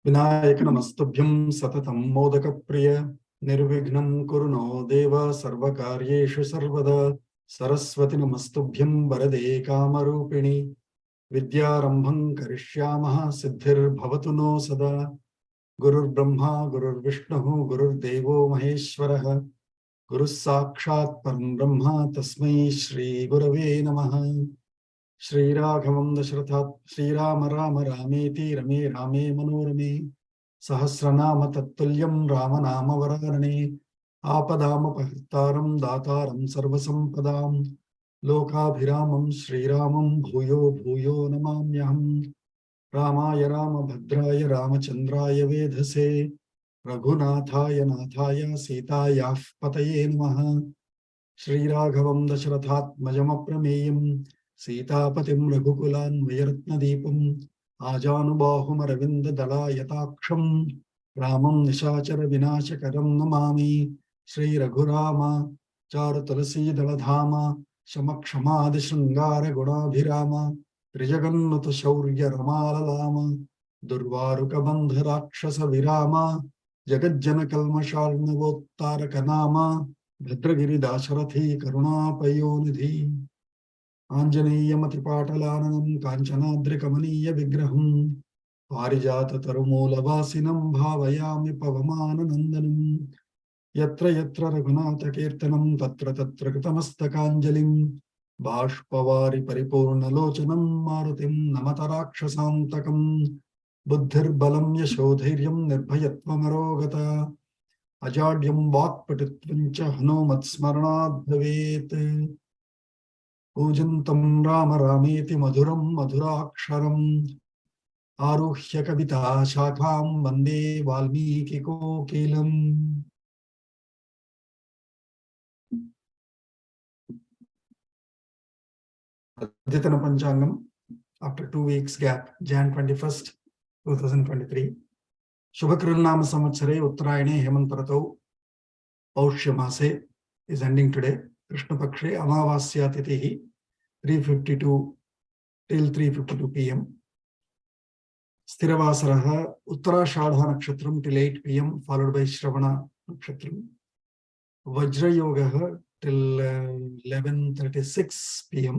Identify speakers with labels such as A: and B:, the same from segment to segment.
A: विनायक नमस्तुभ्यं सततं मोदकप्रिय निर्विघ्नं कुरु नो देव सर्वकार्येषु सर्वदा सरस्वती नमस्तुभ्यं वरदे कामरूपिणि विद्यारम्भं करिष्यामः सिद्धिर्भवतु नो सदा गुरुर्ब्रह्मा गुरुर्विष्णुः गुरुर्देवो महेश्वरः गुरुः साक्षात् परं ब्रह्म तस्मै श्री गुरवे नमः। श्रीराघवं दशरथात् श्रीराम राम रामेति रमे रामे मनोरमे सहस्रनाम तत्तुल्यं रामनाम वरानने आपदामपहर्तारं दातारं सर्वसम्पदां लोकाभिरामं श्रीरामं भूयो भूयो नमाम्यहम्। रामाय रामभद्राय रामचन्द्राय वेधसे रघुनाथाय नाथाय सीतायाः पतये नमः। श्रीराघवं दशरथात्मजमप्रमेयं सीतापतिं रघुकुलान्वयरत्नदीपम् आजानुबाहुमरविन्ददलायताक्षं रामं निशाचरविनाशकरं नमामि। श्रीरघुराम चारुतुलसीदलधाम शमक्षमादिशृङ्गारगुणाभिराम त्रिजगन्नुतशौर्यरमाललाम दुर्वारुकबन्धराक्षसविराम जगज्जनकल्मषार्णवोत्तारकनाम भद्रगिरिदाशरथी करुणापयोनिधि आञ्जनेयमतिपाटलाननं काञ्चनाद्रिकमनीयविग्रहं पारिजाततरुमूलवासिनं भावयामि पवमाननन्दनं यत्र यत्र रघुनाथकीर्तनं तत्र तत्र कृतमस्तकाञ्जलिं बाष्पवारि परिपूर्णलोचनं मारुतिं नमत राक्षसान्तकं बुद्धिर्बलं यशोधैर्यं निर्भयत्वमरोगता अजाड्यं वाक्पटुत्वं च हनूमत्स्मरणात् भवेत्। पूजन्तं राम रामेति मधुरं मधुराक्षरम् आरुह्य कविता शाखां वन्दे वाल्मीकिकोकिलम्। अद्यतन पंचांगम after 2 weeks gap, Jan 21st, 2023. शुभकृन्नाम संवत्सरे उत्तरायणे हेमंत ऋतौ पौष्य मासे is ending today. कृष्ण पक्षे अमावास्या तिथिः 3:52 till 3:52 p.m. स्थिरवासरः उत्तराषाढ़ नक्षत्रं till 8 p.m. followed by Shravan नक्षत्रं. वज्रयोगः till 11:36 p.m.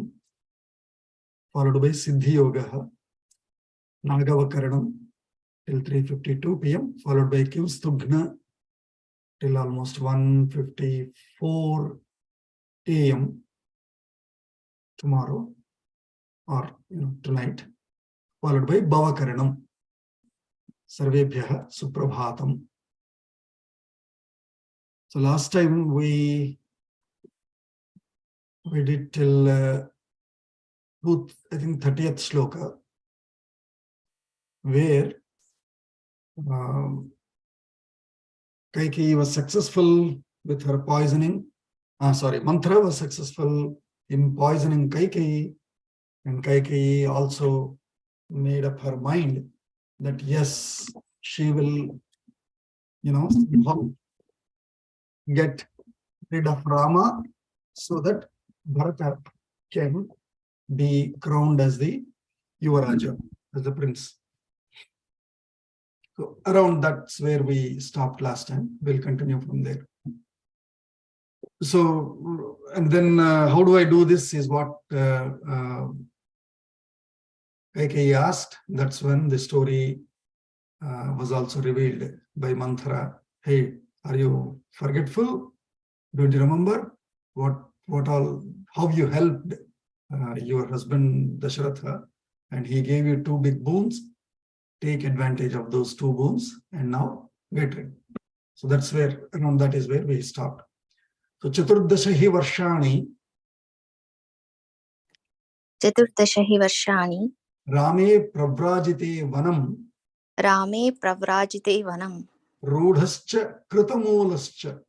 A: followed by सिद्धि योगः. नागवकरणं till 3:52 p.m. followed by किंस्तुघ्न till almost 1:54 a.m. tomorrow or tonight, followed by Bhavakaranam. Sarvebhyah Suprabhatam. So last time we did till I think 30th shloka, where Kaikeyi was successful with her poisoning. Manthara was successful in poisoning Kaikeyi, and Kaikeyi also made up her mind that yes, she will, get rid of Rama so that Bharata can be crowned as the Yuvaraja, as the prince. So around that's where we stopped last time. We'll continue from there. So, and then how do I do this is what Kaikeyi asked. That's when the story was also revealed by Manthara. Hey, are you forgetful? Don't you remember how you helped your husband Dasharatha, and he gave you 2 big boons? Take advantage of those 2 boons and now get rid. So that's where, around that is where we stopped. So Chaturdashahi Varshani Rame Pravrajite Vanam Rudhascha Krutamulascha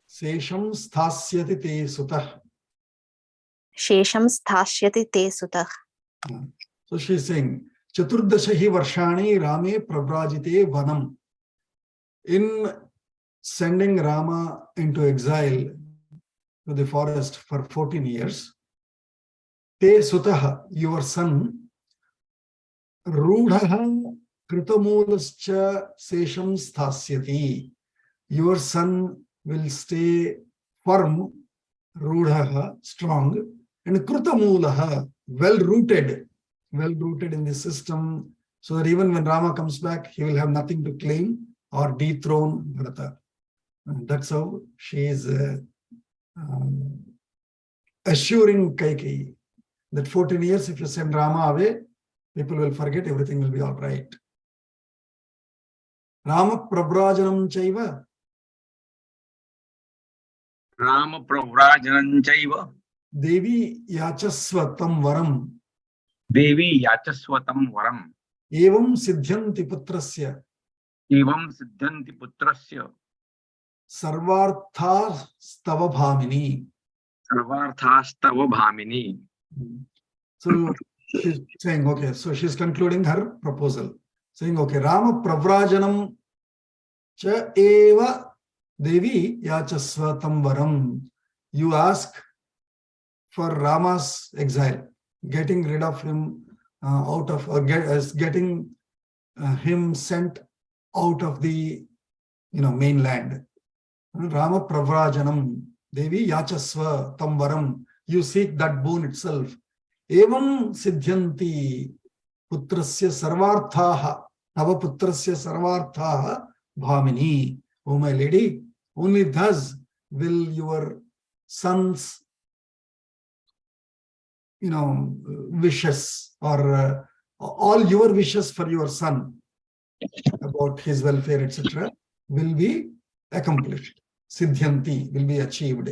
A: Sesham Sthasyati Te Sutah. So she's saying, Chaturdashahi Varshani Rame Pravrajite Vanam. In sending Rama into exile to the forest for 14 years, Te Sutah, your son, Rudhaha kritamulascha sesham sthasyati. Your son will stay firm, rudhaha, strong, and kritamulaha, well-rooted in the system, so that even when Rama comes back, he will have nothing to claim or dethrone Bharata. And that's how she is assuring Kaikeyi that 14 years, if you send Rama away, people will forget, everything will be all right. Rama Prabhrajanam Chaiva.
B: Rama Prabhrajanam Chaiva.
A: Devi Yachasvatam Varam.
B: Devi Yachasvatam Varam.
A: Evam Siddhyanti Putrasya.
B: Evam Siddhanti Putrasya.
A: Sarvartha Stava Bhamini.
B: Sarvartha Stava Bhamini.
A: So she's saying, okay, so she's concluding her proposal, saying, okay, Rama Pravrajanam cha eva Devi Yachasvatam Varam. You ask for Rama's exile, getting rid of him getting him sent out of the mainland. Rama Pravrajanam Devi Yachasva Tamvaram. You seek that boon itself. Evam Siddhyanti Putrasya Sarvarthaha. Tava Putrasya Sarvarthaha Bhamini. Oh my lady, only thus will your son's wishes, or all your wishes for your son about his welfare, etc., will be accomplished. Siddhyanti, will be achieved.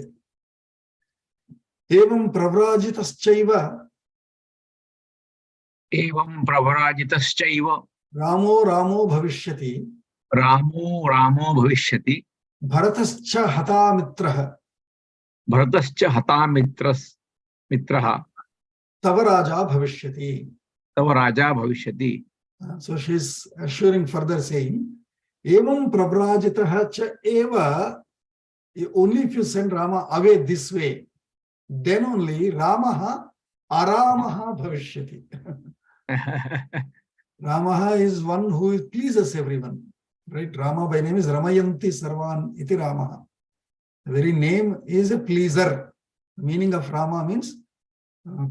A: Evam Pravrajitaschaiva.
B: Evam Pravrajitaschaiva.
A: Ramo Ramo Bhavishyati.
B: Ramo Ramo Bhavishyati.
A: Bharatascha Hata Mitraha.
B: Bharatascha Hata Mitraha.
A: Tava Raja Bhavishyati.
B: Tava Raja Bhavishyati.
A: So she is assuring further, saying, Evam Prabrajitaha cha eva. Only if you send Rama away this way, then only Ramaha Aramaha Bhavishyati. Ramaha is one who pleases everyone. Right? Rama by name is Ramayanti Sarvan iti Ramaha. The very name is a pleaser. The meaning of Rama means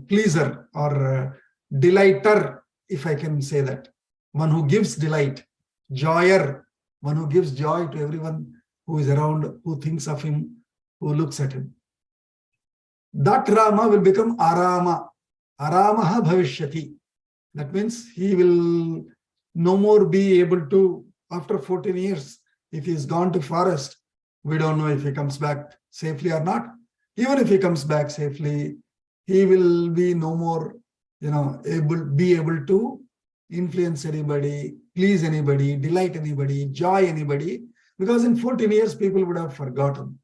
A: pleaser or delighter, if I can say that. One who gives delight, joyer, one who gives joy to everyone who is around, who thinks of him, who looks at him. That Rama will become Arama. Aramaha Bhavishyati. That means he will no more be able to, after 14 years, if he's gone to forest, we don't know if he comes back safely or not. Even if he comes back safely, he will be no more, able to influence anybody, please anybody, delight anybody, joy anybody, because in 14 years people would have forgotten.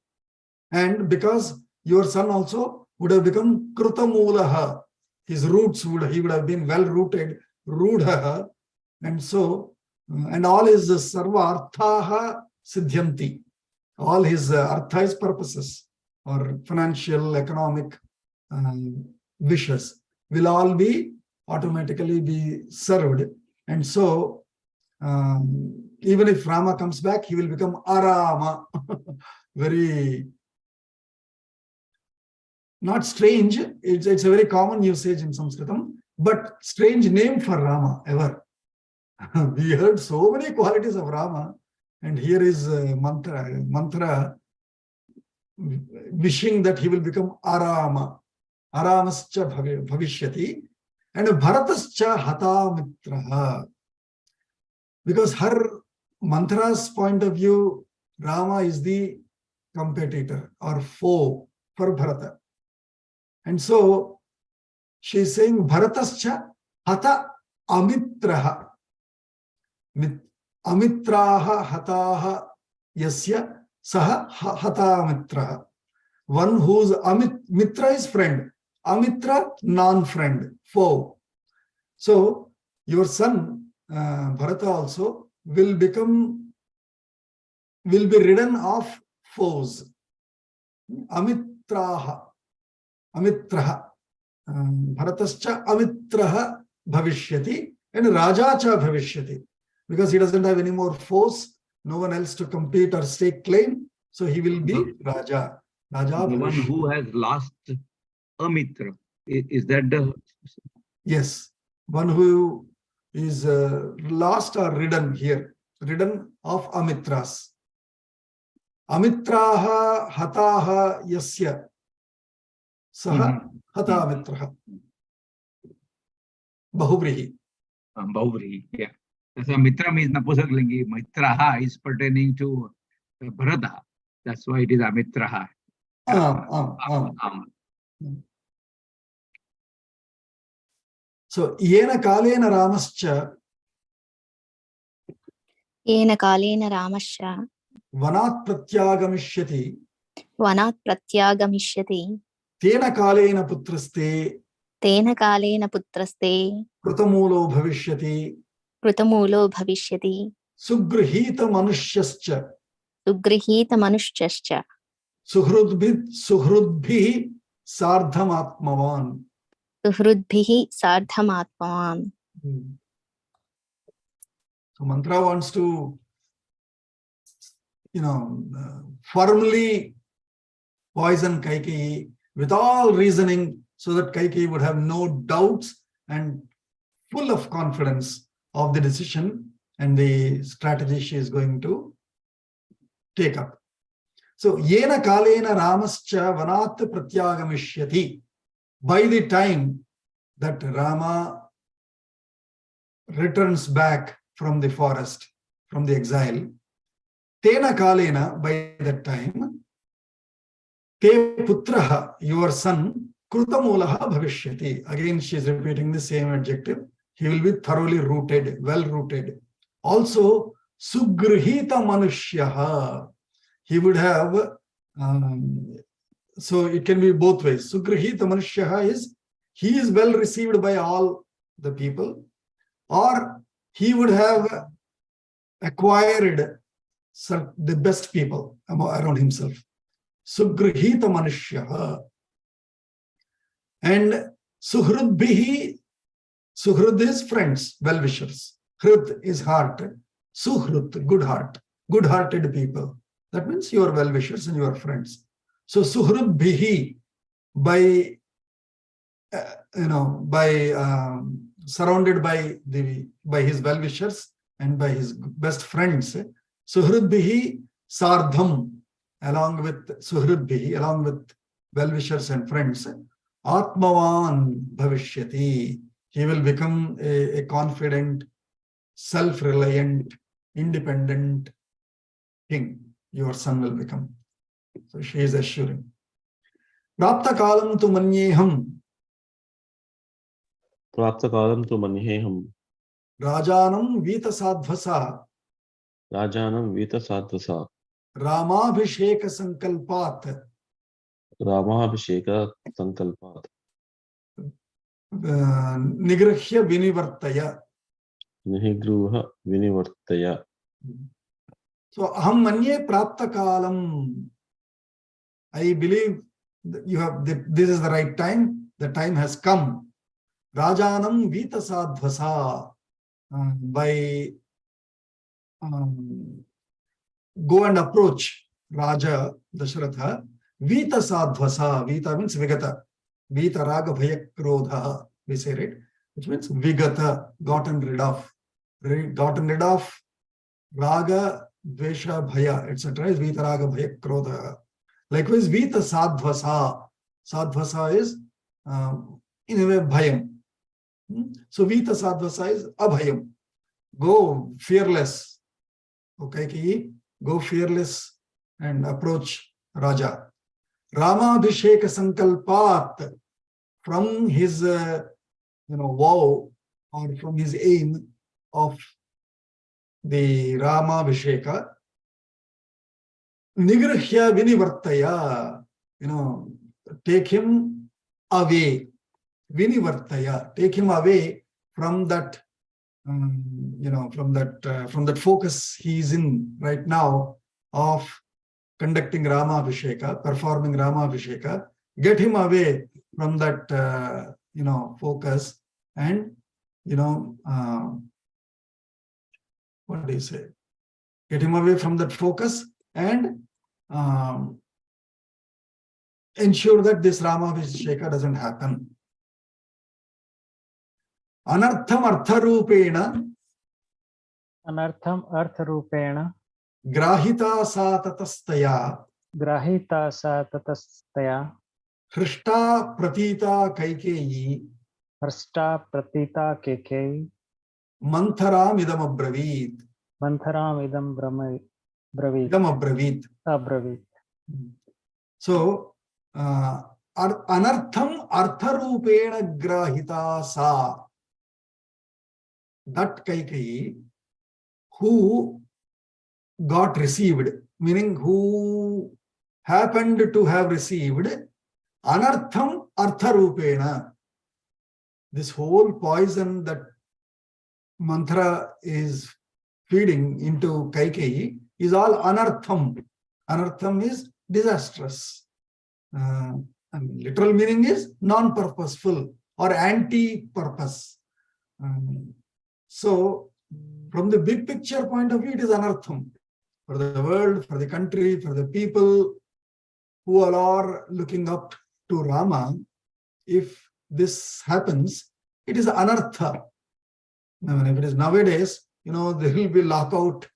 A: And because your son also would have become Krutamulaha, his roots he would have been well rooted, Rudhaha, and so, and all his Sarva Arthaha Siddhyanti, all his Arthas purposes or financial, economic wishes will all be automatically be served. And so, even if Rama comes back, he will become Arama. Very not strange. It's a very common usage in Sanskritam, but strange name for Rama ever. We heard so many qualities of Rama, and here is a mantra wishing that he will become Arama. Aramascha Bhavishyati. And Bharatascha Hata Mitraha. Because her mantra's point of view, Rama is the competitor or foe for Bharata. And so she is saying Bharatascha Hata Amitraha. Amitraha Hataha Yasya Saha Hata Mitraha. One whose Mitra is friend. Amitra, non-friend, foe. So your son, Bharata also, will be ridden of foes. Amitraha. Amitraha. Bharatascha Amitraha Bhavishyati. And Raja cha bhavishyati, because he doesn't have any more force, no one else to compete or stake claim, so he will be Raja. Raja
B: The one
A: bhavishyati.
B: who has lost a mitra. Is that the?
A: Yes, one who is lost or ridden here, ridden of amitras. Amitraha hataha yasya saha hata amitraha. Bahuvrihi.
B: Bahuvri, yeah. So mitra means Napusalingi. Mitraha is pertaining to Bharata. That's why it is Amitraha.
A: So yena kalena ramascha
C: येन कालेन रामश्च
A: vanat pratyagamishyati
C: वनात् प्रत्यागमिष्यति
A: tena kalena putraste
C: तेन कालेन पुत्रस्ते
A: krutamulo bhavishyati
C: कृतमूलो भविष्यति
A: sugrihita manushyaschya
C: सुगृहीतमनुष्यश्च
A: suhrudbhi sardham atmavan.
C: सुहृद्भिः सार्धमात्मान्.
A: So mantra wants to, firmly poison Kaikeyi with all reasoning, so that Kaikeyi would have no doubts and full of confidence of the decision and the strategy she is going to take up. So yena kalena ramascha vanat pratyagamishyati. By the time that Rama returns back from the forest, from the exile, tena kalena, by that time, te putraha, your son, krutamulaha bhavishyati. Again, she is repeating the same adjective. He will be thoroughly rooted, well rooted. Also, sugrihita manushyaha. He would have, so it can be both ways. Sugrihita manushyaha is, he is well received by all the people, or he would have acquired the best people around himself. Sugrihita manushyaha. And suhrudbihi, suhrud is friends, well-wishers. Hrud is heart. Suhrud, good heart, good-hearted people. That means you are well-wishers and you are friends. So suhrudbihi, by surrounded by his well-wishers and by his best friends, suhrudbihi sardham, along with suhrudbihi, along with well-wishers and friends, atmavan bhavishyati. He will become a confident, self-reliant, independent king. Your son will become. So she is assuring. Prapta kalam tu manyeham.
D: Praptakalam tu maniheham.
A: Rajanam vita sadvasa.
D: Rajanam vita sadvasa.
A: Ramabhisheka sankalpat.
D: Ramabhisheka sankalpat.
A: Nigrihya vinivartaya.
D: Nihigruha vinivartaya.
A: So aham manye prapta kalam. I believe you have this is the right time. The time has come. Rajanam vita sadvasa. By go and approach Raja Dasharatha. Vita sadvasa. Vita means vigata. Vita raga bhaya krodha. We say it. Which means vigata, gotten rid of. Gotten rid of raga, dvesha, bhaya, etc. is vita raga bhaya krodha. Likewise, vita sadvasa. Sadvasa is in a way bhayam. So vita sadvasa is abhayam. Go fearless. Okay, go fearless and approach Raja. Rama Abhishek Sankalpat, from his vow or from his aim of the Rama Abhisheka, Nigrihya Vinivartaya, take him away. Vinivartaya, take him away from that, from that focus he is in right now of conducting Rama Abhisheka, performing Rama Abhisheka. Get him away from that, focus and what do you say? Get him away from that focus and ensure that this Rama Visheshaka doesn't happen. Anartham artharupena
E: Anartham artharupena
A: grahita sa tatastaya
E: grahita sa tatastaya
A: Hrishta pratita kaikeyi
E: harsta pratita kekei
A: mantharam idam abravit.
E: mantharam idam bravit
A: Idam abravit.
E: abravit.
A: So, anartham artharupena grahita sa. That Kaikeyi who got received, meaning who happened to have received anartham artharupena. This whole poison that mantra is feeding into Kaikeyi is all anartham. Anartham is disastrous. Literal meaning is non-purposeful or anti-purpose. So, from the big picture point of view, it is anartham for the world, for the country, for the people who all are looking up to Rama. If this happens, it is anartha. Now, if it is nowadays, there will be lockout.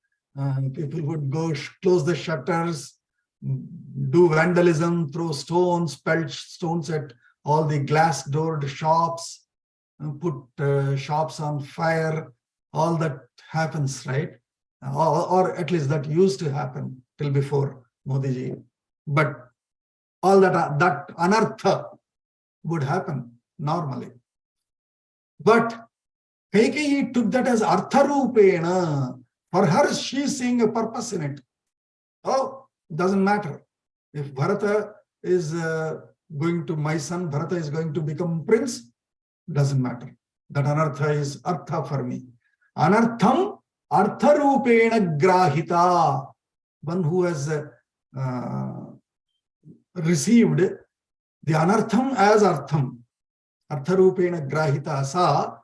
A: People would go close the shutters, do vandalism, throw stones, pelt stones at all the glass-doored shops, put shops on fire. All that happens, right? Or at least that used to happen till before Modi ji. But all that anartha would happen normally. But Kaikeyi took that as artharupena. For her, she's seeing a purpose in it. Oh, doesn't matter. If Bharata is going to, my son Bharata is going to become prince, doesn't matter. That anartha is artha for me. Anartham artharupena grahita. One who has received the anartham as artham. Artharupena grahita sa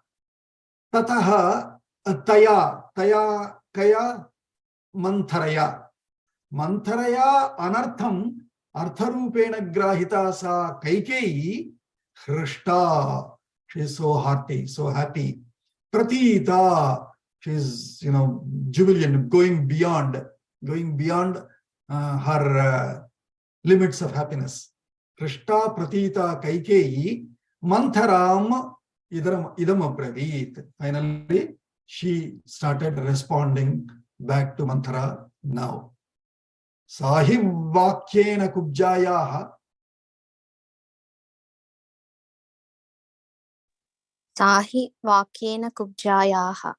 A: tataha taya kaya mantharaya. Mantharaya anartham artharupena grahita sa Kaikeyi Hrishta. She is so hearty, so happy. Pratita, she is, jubilant, going beyond her limits of happiness. Hrishta pratita Kaikeyi mantharam idam abravit. Finally, she started responding back to Manthara now. Sahib vakyena kubjayaha.
C: Sahi vakyena kubjayaha.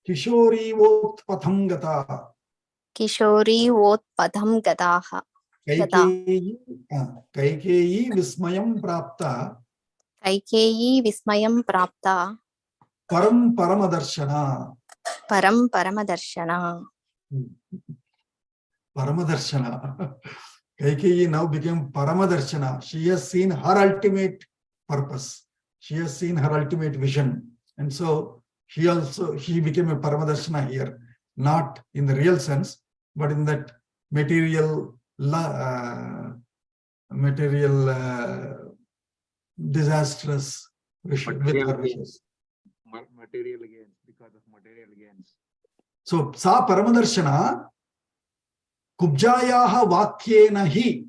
A: Kishori votpatham gata.
C: Kishori votpadham gadaha.
A: Kaikeyi vismayam prapta.
C: Kaikeyi vismayam prapta.
A: Paramadarshana.
C: Paramadarshana.
A: Paramadarshana. Kaikeyi now became Paramadarshana. She has seen her ultimate purpose. She has seen her ultimate vision. And so she became a Paramadarshana here, not in the real sense, but in that material disastrous vision with her wishes.
B: Material gains, because of material gains.
A: So, sa Paramadarshana Kubjayaha vakyena hi,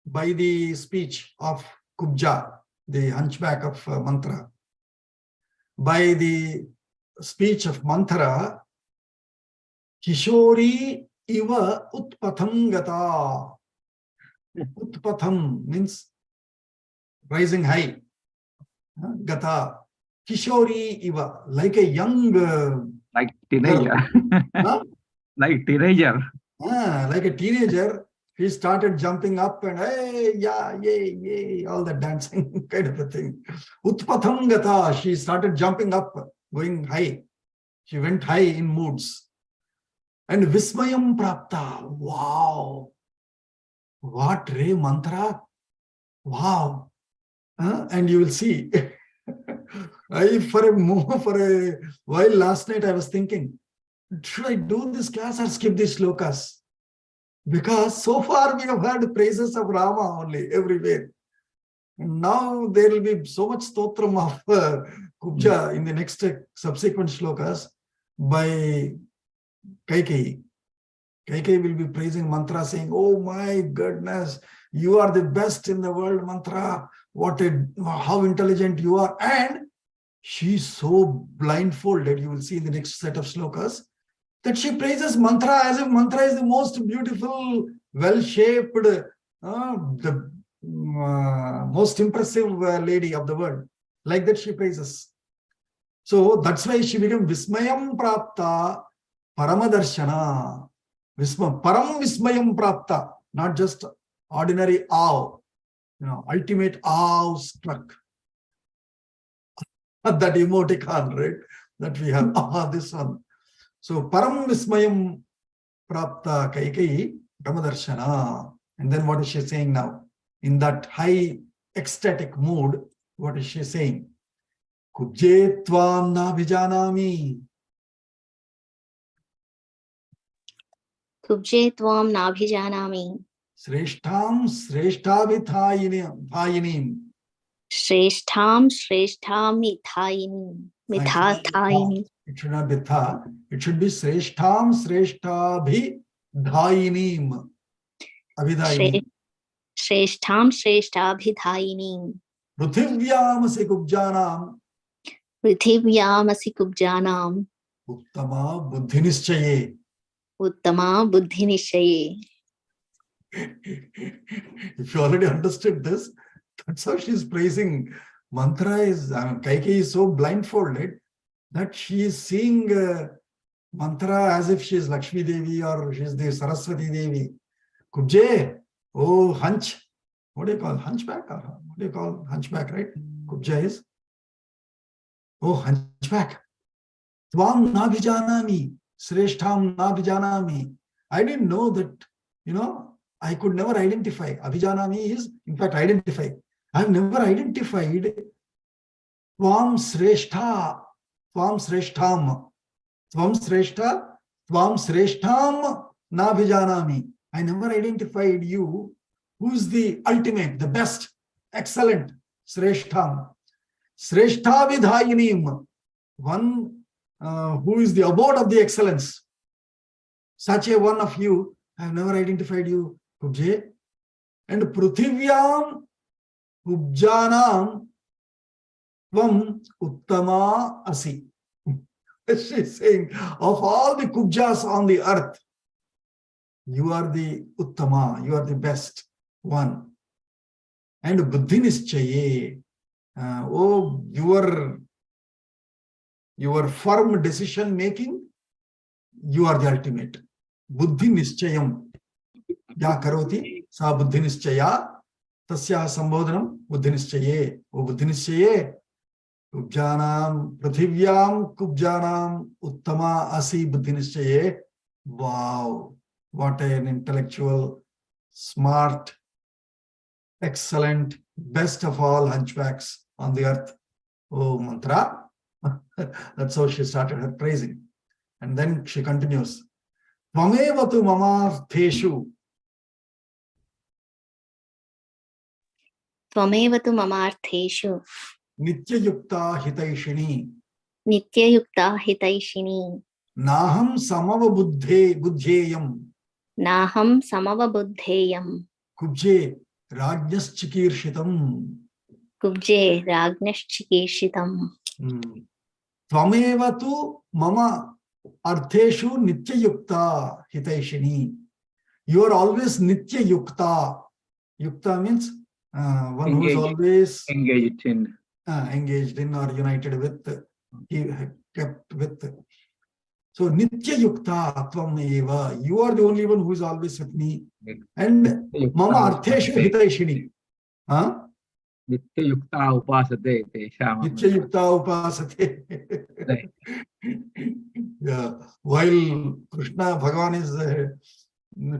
A: by the speech of Kubja, the hunchback of Mantra. By the speech of Manthara, Kishori iva utpatham gata. Utpatham means rising high. Gata. Kishori iva, like a young...
B: like teenager.
A: Huh?
B: Like teenager.
A: Like a teenager, he started jumping up and hey, yeah, yay, yay, all that dancing kind of a thing. Utpatham gata, she started jumping up, going high. She went high in moods. And vismayam prapta, wow. What re mantra? Wow. And you will see For a while last night I was thinking, should I do this class or skip these slokas? Because so far we have heard praises of Rama only everywhere. And now there will be so much stotram of Kubja in the next subsequent slokas by Kaikeyi. Kaikeyi will be praising mantra, saying, "Oh my goodness, you are the best in the world, mantra. How intelligent you are." And she's so blindfolded, you will see in the next set of slokas, that she praises mantra as if mantra is the most beautiful, well-shaped, the most impressive lady of the world. Like that she praises. So that's why she became Vismayam Prapta Paramadarshana. Param Vismayam Prapta, not just ordinary awe, ultimate awe struck. That emoticon, right? That we have, this one. So Param Vismayam Prapta Kaikeyi Ramadarshana. And then what is she saying now? In that high ecstatic mood, what is she saying? Kubje tvam na vijanami.
C: Kubje tvam nabhijanami.
A: Sreshtam sreshtabhithayinim.
C: Shreshtham shreshtham mithathayinim.
A: It should not be tha. It should be sreshtham sreshtabhidhayinim. Abhidayinim.
C: Shreshtham shreshtabhidhayinim.
A: Pruthivyamasi kubjanam.
C: Prithivyamasi kubjanam.
A: Uttama buddhinischaye.
C: Uttama buddhinishaye.
A: If you already understood this, that's how she's praising. Mantra is, Kaikeyi is so blindfolded that she is seeing mantra as if she is Lakshmi Devi or she is the Saraswati Devi. Kubje, oh hunch. What do you call hunchback? Or what do you call hunchback, right? Kubja is, oh hunchback. Tvam nabhijanami, sreshtham nabhijanami. I didn't know that, I could never identify. Abhijanami is, in fact, identify. I have never identified Tvam Sreshta, Tvam Sreshtham, Tvam Sreshta, Tvam Sreshtham Nabhijanami. I never identified you, who is the ultimate, the best, excellent, Sreshtham. Sreshta Vidhayinim, one who is the abode of the excellence. Such a one of you, I have never identified you, Kubje. And Pruthivyam Kubjanam Tvam Uttama Asi. She's saying, of all the Kubjas on the earth, you are the Uttama, you are the best one. And Buddhinischaye, your firm decision making, you are the ultimate. Buddhinischayam. Ya karoti sa buddhinischaya tasya sambodhanam buddhinischaye. O buddhinischaye kubjanam prathivyam kubjanam uttama asi buddhinischaye. Wow, what an intellectual, smart, excellent, best of all hunchbacks on the earth. Oh mantra. That's how she started her praising. And then she continues. Tvamevatu mamartheshu.
C: Tvamevatu mamartheshu.
A: Nityayukta hitaishini.
C: Nityayukta hitaishini.
A: Naham samava buddheyam.
C: Naham samava buddheyam.
A: Kubje rajnaschikiršitam.
C: Kubje ragnaschikiršitam.
A: Tvamevatu mama artheshu nityayukta hitaishini. You are always nityayukta. Yukta means one who is always
B: engaged in
A: or united with, kept with. So nityayukta tvameva. You are the only one who is always with me. And mama artheshu hitaishini.
B: Nityayukta upasate tesham.
A: Nityayukta upasate. Yeah. While Krishna Bhagavan is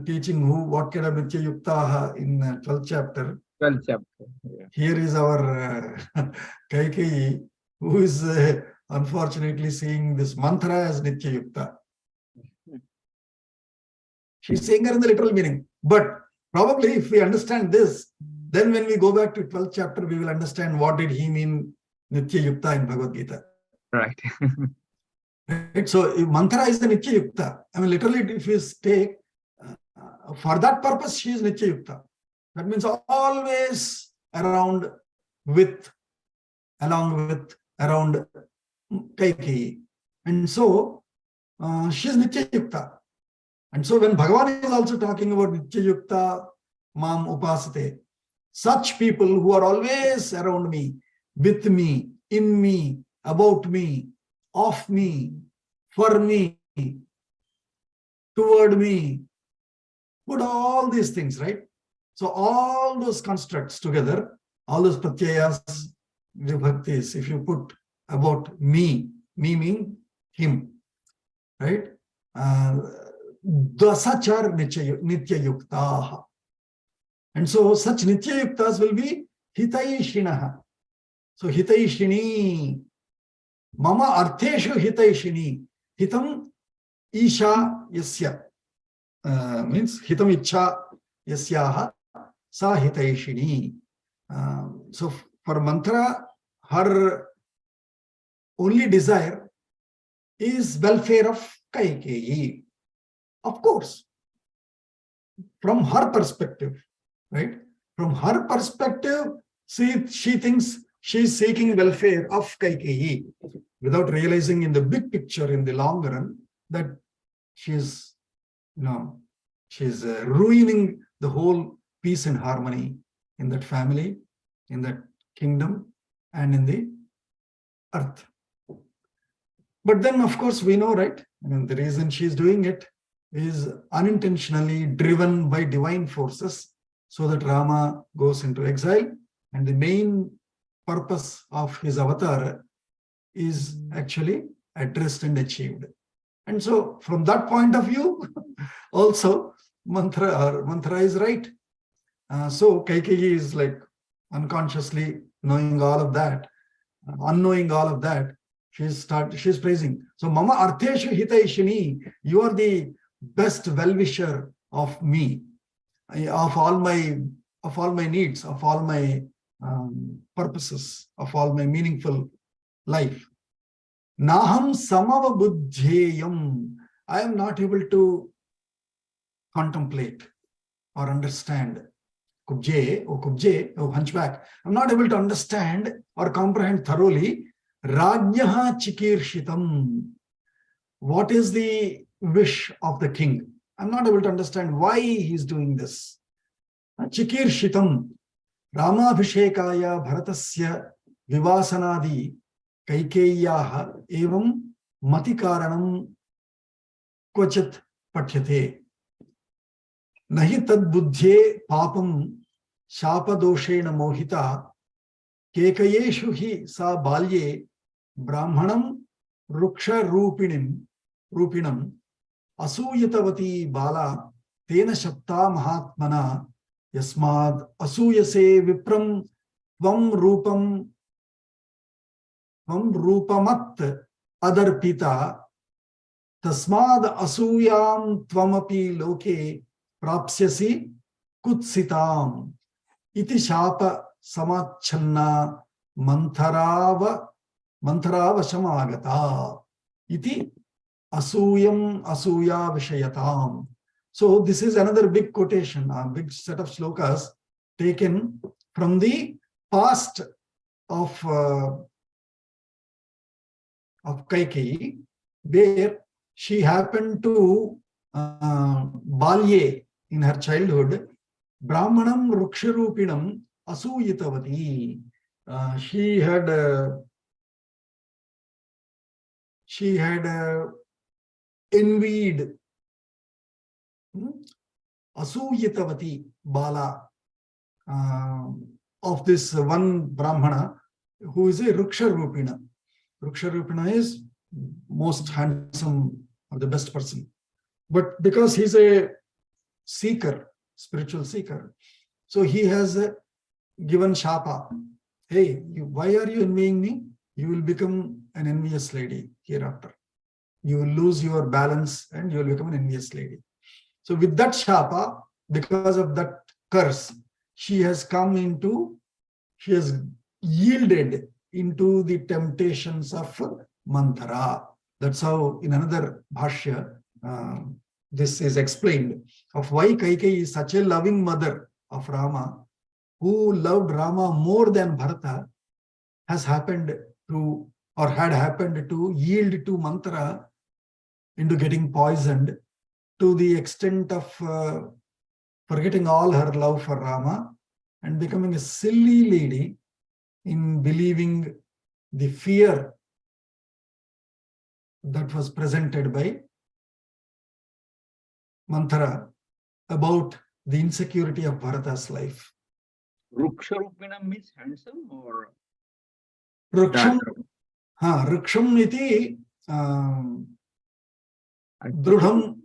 A: teaching what kind of Nityayukta in 12th chapter.
B: 12th chapter. Yeah.
A: Here is our Kaikeyi who is unfortunately seeing this mantra as Nitya Yukta. She's saying her in the literal meaning. But probably if we understand this, then when we go back to 12th chapter, we will understand what did he mean Nitya Yukta in Bhagavad Gita.
B: Right.
A: Right? So mantra is the Nitya Yukta. I mean, literally, if you take, for that purpose, she is Nitya Yukta. That means always around with, along with, around Kaikeyi. And so, she is Nitya Yukta. And so when Bhagavan is also talking about Nitya Yukta, Mam Upasate, such people who are always around me, with me, in me, about me, of me, for me, toward me, put all these things, right? So all those constructs together, all those pratyayas, vibhaktis, if you put about me meaning him, right? The such are Nitya Yuktaha. And so such Nitya Yuktas will be Hitaishinaha. So Hitaishini, Mama Artheshu Hitaishini, Hitam Isha Yasya, means Hitam Icha Yasyaha Sa Hitaishini. So for mantra, her only desire is welfare of Kaikeyi. Of course, from her perspective, right? From her perspective, she thinks she's seeking welfare of Kaikeyi without realizing in the big picture, in the long run, that she's, she's ruining the whole peace and harmony in that family, in that kingdom, and in the earth. But then, of course, we know, right? I mean, the reason she's doing it is unintentionally driven by divine forces, so that Rama goes into exile, and the main purpose of his avatar is actually addressed and achieved. And so from that point of view, also mantra is right. So Kaikeyi is like unconsciously knowing all of that, unknowing all of that, she's praising. So Mama Artheshu Hitaishini, you are the best well-wisher of me, of all my needs, of all my purposes, of all my meaningful life. Naham samava buddhyeyam. I am not able to contemplate or understand. Kubje, hunchback. I'm not able to understand or comprehend thoroughly. Rajyaha chikirshitam. What is the wish of the king? I'm not able to understand why he's doing this. Chikirshitam. Ramabhishekaya bharatasya vivasanadi Kaikeyaha evam matikaranam kvachit pathyate. Nahi tad buddhye papam shapadoshena mohita kekayeshu hi sa balye brahmanam ruksha rupinam asuyatavati bala tena shapta mahatmana yasmad asuyase vipram tvam rupamat adarpita tasmad asuyam tvamapi loke prapsyasi kutsitam iti shapa samachanna mantarava shamagata iti asuyam asuya vishayatam. So this is another big quotation, a big set of slokas taken from the past of Kaikeyi, where she happened to balye, in her childhood, Brahmanam Ruksharupinam Asuyitavati. She had envied Asuyitavati Bala of this one Brahmana who is a Ruksharupina. Ruksharupina is most handsome or the best person. But because he's a seeker, spiritual seeker, so he has given shapa. Hey, why are you envying me? you will become an envious lady hereafter. You will lose your balance and you will become an envious lady. So with that shapa, because of that curse, she has yielded into the temptations of Manthara. That's how in another bhashya, this is explained of why Kaikeyi is such a loving mother of Rama, who loved Rama more than Bharata, has happened to, or had happened to, yield to Manthara into getting poisoned to the extent of forgetting all her love for Rama and becoming a silly lady in believing the fear that was presented by Manthara about the insecurity of Bharata's life.
B: Ruksharupinam means handsome or
A: Ruksham,
B: dark?
A: Ruksham iti Drudham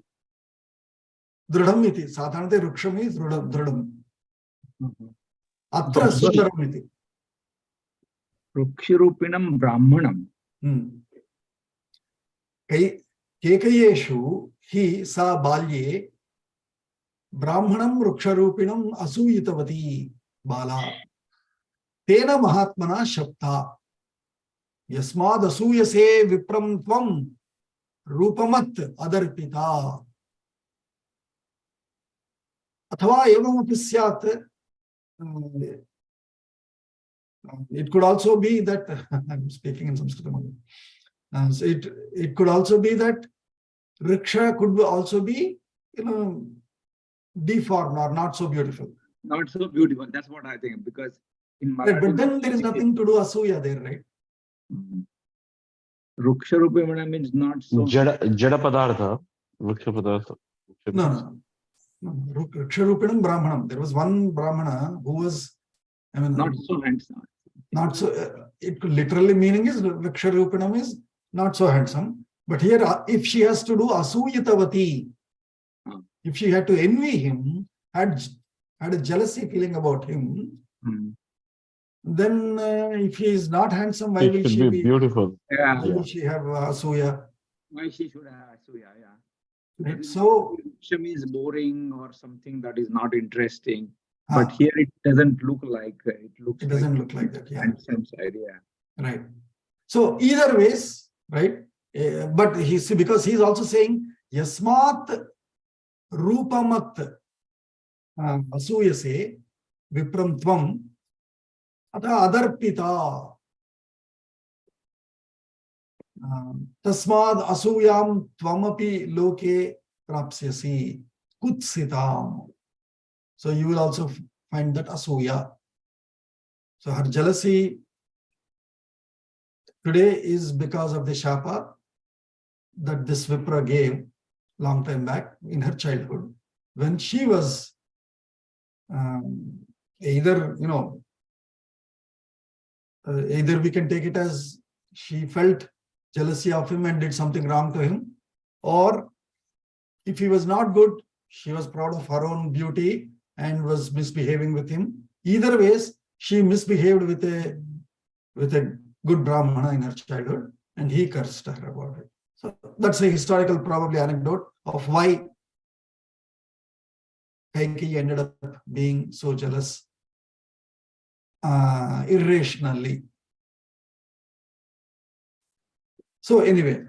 A: iti. Sadhanate Ruksham is Drudham. Atra Sundaram iti.
B: Ruksharupinam Brahmanam.
A: Kekayeshu hi sa balye Brahmanam Ruksharupinam asuyitavati bala. Tena Mahatmana Shapta. Yasmad asuyase vipram tvam Rupamat adarpita. Athava evamapi syat. It could also be that I'm speaking in Sanskrit. So it could also be that Riksha could also be, deformed or not so beautiful.
B: Not so beautiful. That's what I think. Because in
A: Right,
B: Marathi,
A: but then there is nothing to do asuya there, right?
B: Ruksharupinam means not so.
D: Jada Padartha, Vriksha Padartha.
A: No. Ruksharupinam Brahmanam. There was one Brahmana who was,
B: Not so handsome.
A: not so, it could literally meaning is Ruksharupinam is not so handsome. But here, if she has to do asuyitavati, if she had to envy him, had a jealousy feeling about him, then if he is not handsome, why will she be
D: beautiful?
B: Yeah.
A: Why will she have asuya?
B: Why she should have asuya? Yeah.
A: Right. So
B: Ruksha is boring or something that is not interesting. But here it doesn't look like it looks.
A: It doesn't look like that. Yeah.
B: Handsome side. Yeah.
A: Right. So either ways, right? But because he's also saying Yasmat Rupamat Asuyase Vipram Tvam Adarpita Tasmad Asuyam Tvamapi Loke Prapsyasi Kutsitam. So you will also find that asuya. So her jealousy today is because of the shapa that this Vipra gave long time back in her childhood, when she was either we can take it as she felt jealousy of him and did something wrong to him, or if he was not good, she was proud of her own beauty and was misbehaving with him. Either ways, she misbehaved with a good Brahmana in her childhood, and he cursed her about it. So that's a historical, probably, anecdote of why Kaikeyi ended up being so jealous irrationally. So anyway,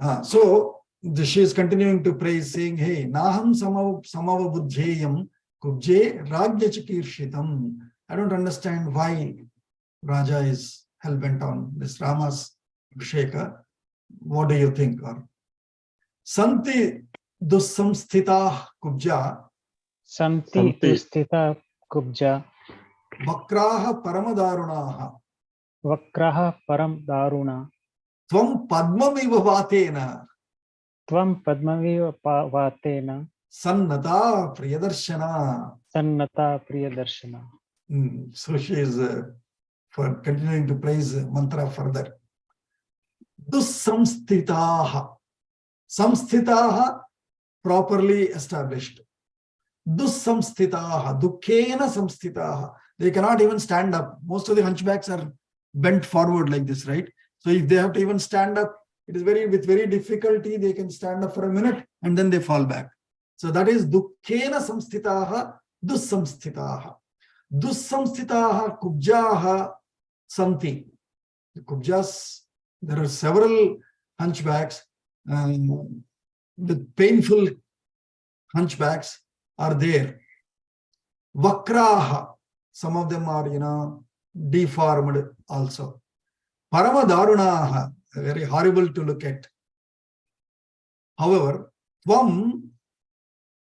A: she is continuing to praise, saying, hey, Naham samava buddhyeyam kubje rajya chikirshitam. I don't understand why Raja is hell-bent on this Rama's Abhisheka. What do you think? Or Santi dussamsthita kubja
E: Santi dusthita kubja
A: vakraha paramadarunaha
E: vakraha param daruna
A: tvam padmamiva vatena
E: tvam padmaviva vatena
A: sannata priyadarshana.
E: sannata priyadarshana.
A: So she is for continuing to praise mantra further. Dussamsthitaha. Samsthitaha, properly established. Dussamsthitaha, dukkena samsthitaha. They cannot even stand up. Most of the hunchbacks are bent forward like this, right? So if they have to even stand up, it is with very difficulty, they can stand up for a minute and then they fall back. So that is dukkena samsthitaha, dussamsthitaha. Dussamsthitaha kubjaha santi. The kubjas, there are several hunchbacks with painful hunchbacks are there. Vakraha, some of them are, deformed also. Paramadarunaha, very horrible to look at. However, tvam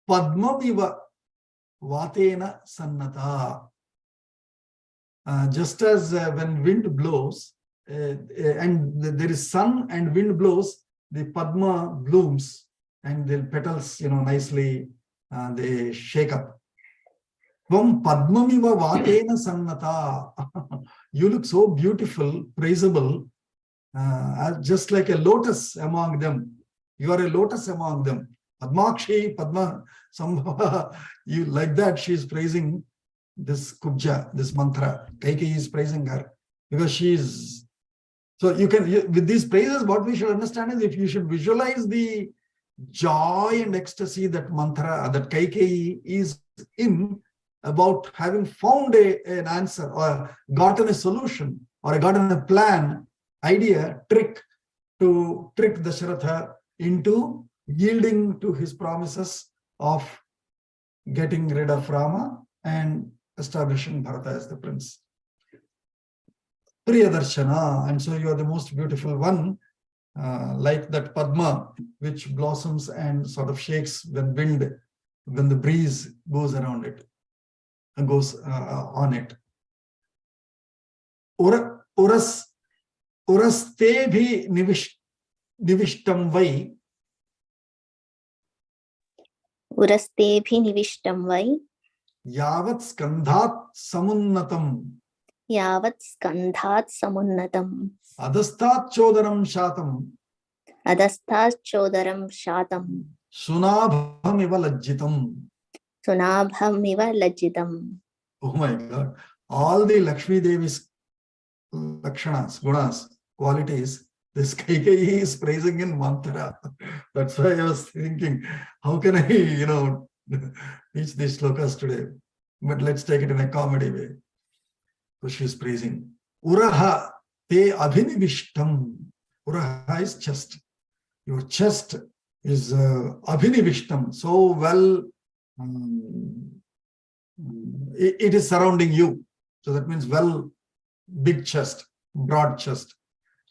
A: padmamiva vatena sannata. Just as when wind blows, and there is sun and wind blows, the padma blooms and the petals, nicely, they shake up. Tvam padmamiva vatena sannata. You look so beautiful, praisable, just like a lotus among them. You are a lotus among them. Padmakshi, Padma, Sambhava, you like that, she is praising this kubja, this mantra. Kaikeyi is praising her because she is. So with these praises, what we should understand is, if you should visualize the joy and ecstasy that mantra, that Kaikeyi is in, about having found an answer or gotten a solution or gotten a plan, idea, trick to trick Dasharatha into yielding to his promises of getting rid of Rama and establishing Bharata as the prince. Priyadarshana, and so you are the most beautiful one, like that Padma, which blossoms and sort of shakes when the breeze goes around it and goes on it. Urastebhi nivishtam vai.
C: Urastebhi nivishtam vai.
A: Yavat skandhat samunnatam.
C: Yavat skandhat samunnatam.
A: Adastat chodaram shatam.
C: Adastat chodaram shatam.
A: Sunabham iva lajjitam.
C: Sunabham iva lajjitam.
A: Oh my God. All the Lakshmi Devi's lakshanas, gunas, qualities, this Kaikeyi is praising in mantra. That's why I was thinking, how can I, teach these slokas today? But let's take it in a comedy way. So she is praising. Uraha te abhinivishtam. Uraha is chest. Your chest is abhinivishtam. So well, it is surrounding you. So that means big chest, broad chest.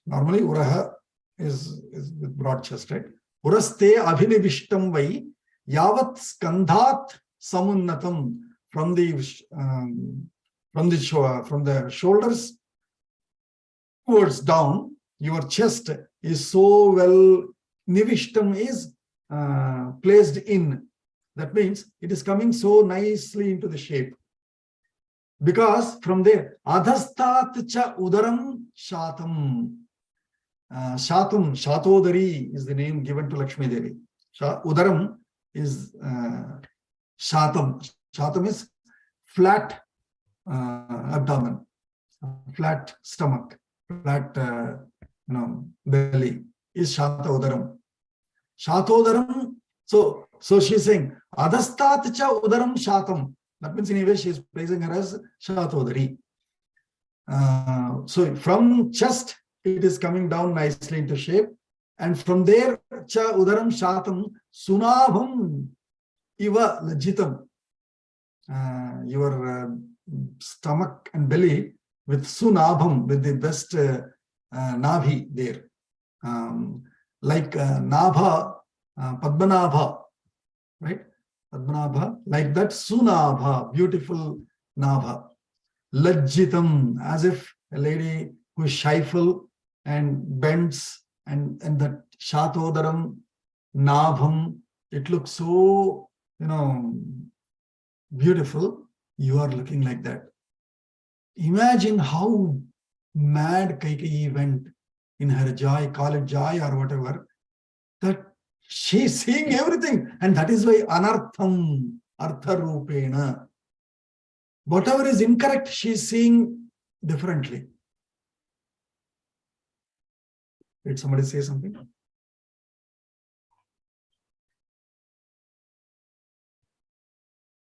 A: Normally, Uraha is with broad chest, right? Uraste abhinivishtam vai yavat skandhat samunnatam. From the shoulders towards down, your chest is so well, nivishtam is placed in. That means it is coming so nicely into the shape. Because from there, adhastat cha udaram shatam. Shatam, Shatodari is the name given to Lakshmi Devi. Udaram is Shatam. Shatam is flat abdomen, flat stomach, flat belly is Shata Udaram. Shatodaram. So she's saying Adhastat cha udaram shatam. That means in a way she is praising her as Shatodari. So from chest it is coming down nicely into shape, and from there cha udaram shatam sunabham iva lajitam. Your stomach and belly with sunabham, with the best navi there, like Nabha, Padmanabha, right? Padmanabha, like that Sunabha, beautiful Nabha. Lajjitam, as if a lady who is shyful and bends, and that Shatodaram, Nabham, it looks so, beautiful. You are looking like that. Imagine how mad Kaikeyi went in her joy, call it joy or whatever, that she is seeing everything. And that is why anartham, artha rupena. Whatever is incorrect, she is seeing differently. Did somebody say something?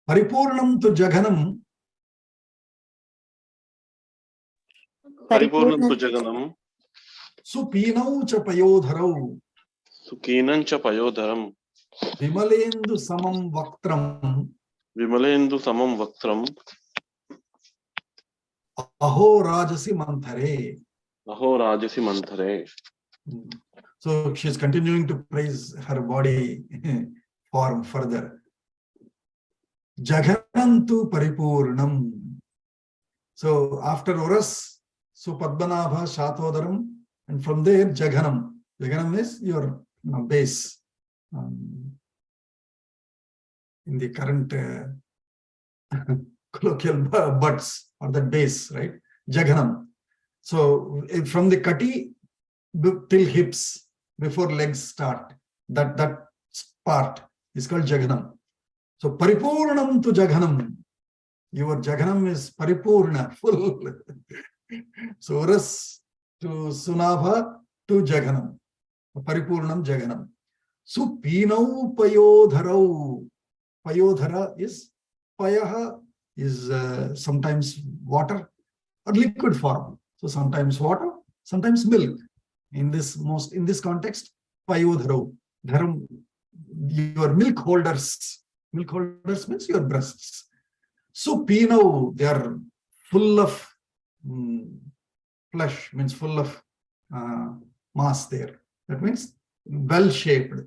A: Paripurnam tu Jaganam.
D: Paripurnam tu Jaganam.
A: Supinau cha payodharau.
D: Sukinam cha payodharam.
A: Vimalendu samam vaktram.
D: Vimalendu samam vaktram.
A: Aho rajasi manthare.
D: Aho rajasi manthare.
A: So she's continuing to praise her body form further. Jaganantu paripurnam. So after Uras, so Padmanabha, Shatodaram, and from there Jaganam. Jaganam is your base. In the current colloquial buds or the base, right? Jaganam. So from the kati till hips, before legs start, that part is called Jaganam. So Paripurnam to Jaganam. Your Jaganam is Paripurna, full. So Ras to Sunabha to Jaganam. Paripurnam Jaganam. Supinau payodharau. Payodhara is, payaha is sometimes water or liquid form. So sometimes water, sometimes milk. In this context, payodharau. Dharam, your milk holders. Milk holders means your breasts. Supinau, they are full of flesh, means full of mass there. That means well-shaped.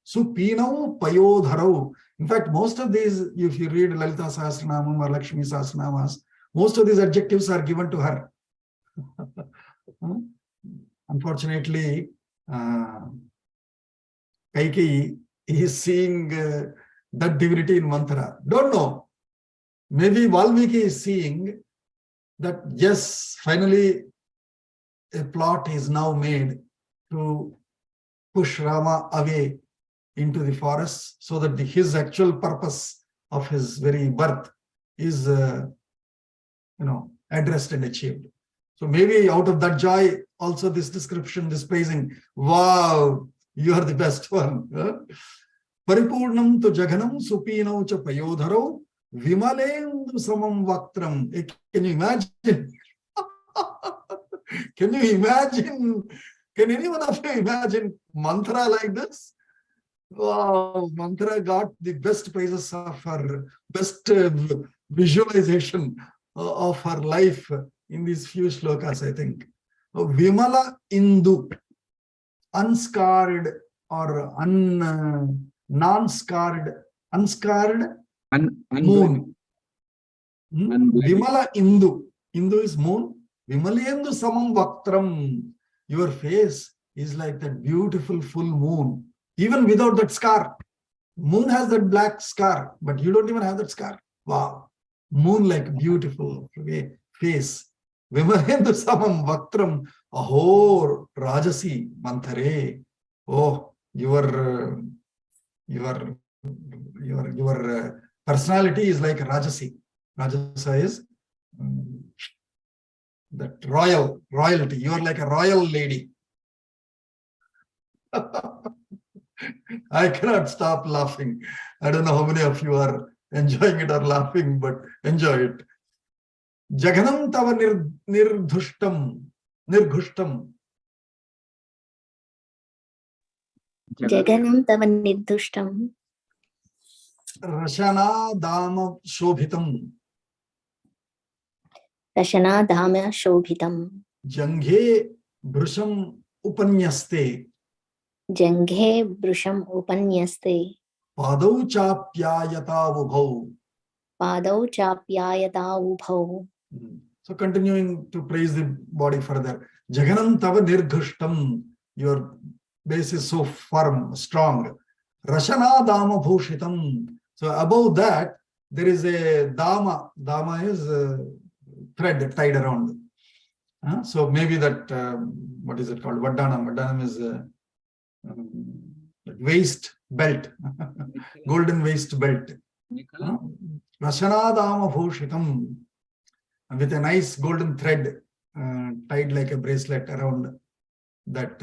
A: Supinau payodharau. In fact, most of these, if you read Lalita Sahasranamam or Lakshmi Sahasranamas, most of these adjectives are given to her. Unfortunately, Kaikeyi is seeing that divinity in Manthara. Don't know. Maybe Valmiki is seeing that, yes, finally a plot is now made to push Rama away into the forest so that his actual purpose of his very birth is addressed and achieved. So maybe out of that joy also this description, this praising, wow, you are the best one. Paripurnam tu Jaganam supinau cha payodharau vimalendu samam vaktram. Can you imagine? Can you imagine? Can anyone of you imagine mantra like this? Wow, Mantra got the best praises of her, best visualization of her life in these few shlokas, I think. Vimala Indu, unscarred or non-scarred, unscarred moon. Vimala Indu. Indu is moon. Vimalayendu samam vaktram. Your face is like that beautiful full moon. Even without that scar. Moon has that black scar, but you don't even have that scar. Wow. Moon like beautiful face. Vimalendu samam vaktram ahor rajasi manthare. Oh, your personality is like Rajasi. Rajasa is that royalty. You are like a royal lady. I cannot stop laughing. I don't know how many of you are enjoying it or laughing, but enjoy it. Jaganam tava nirghushtam.
C: Jaganam tava nirdushtam.
A: Rashana dama shobhitam.
C: Rashana dama shobhitam.
A: Janghe brusham upanyaste.
C: Janghe brusham upanyaste.
A: Padau chapyayata ubhau.
C: Padau chapyayata ubhau.
A: So continuing to praise the body further. Jaganam tava nirghushtam. Your base is so firm, strong. Rashana dama bhushitam. So above that, there is a dama. Dama is a thread tied around. So maybe that, what is it called? Vaddanam. Vaddanam is waist belt. Golden waist belt. Rashana dama bhushitam. With a nice golden thread tied like a bracelet around that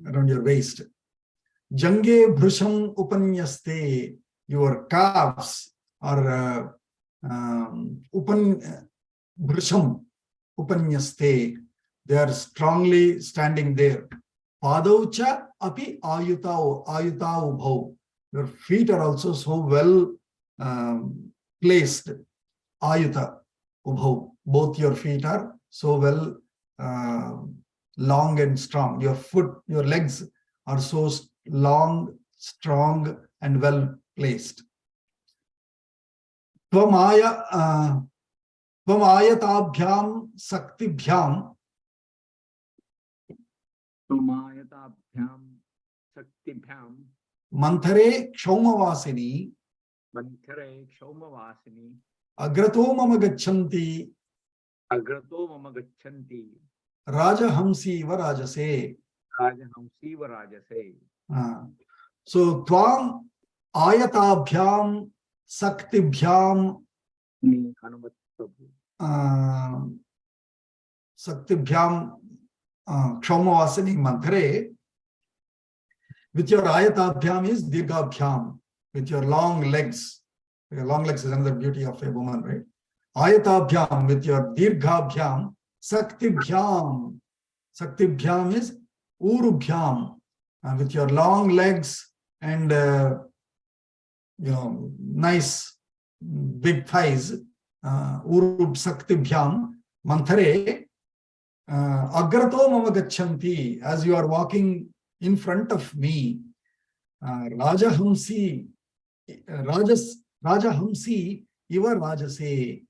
A: around your waist. Jange bhrusham upanyaste, your calves are bhrusham upanyaste, they are strongly standing there. Padaucha api ayutau ubhau, your feet are also so well placed. Ayuta ubhau, both your feet are so well long and strong. Your legs are so long, strong, and well placed. Tvam ayatabhyam saktibhyam
B: Sumayatabhyam Saktibhyam
A: manthare kshaumavasini
B: Manthare Kshaumavasini
A: agrato mama gachanti
B: Agrato Mama Gachanti
A: rajahamsi va rajase.
B: Rajahamsi Varajase.
A: So tvam ayatabhyam saktibhyam
B: Hanumat Prabhu.
A: saktibhyam kshaumavasini manthare. With your ayatabhyam is dirgabhyam, with your long legs. Your long legs is another beauty of a woman, right? Ayatabhyam, with your dirgabhyam. Saktibhyam. Saktibhyam is urubhyam, with your long legs and nice big thighs. Urub saktibhyam manthare agrato mama gachanti, as you are walking in front of me. Rajahamsi iva rajase,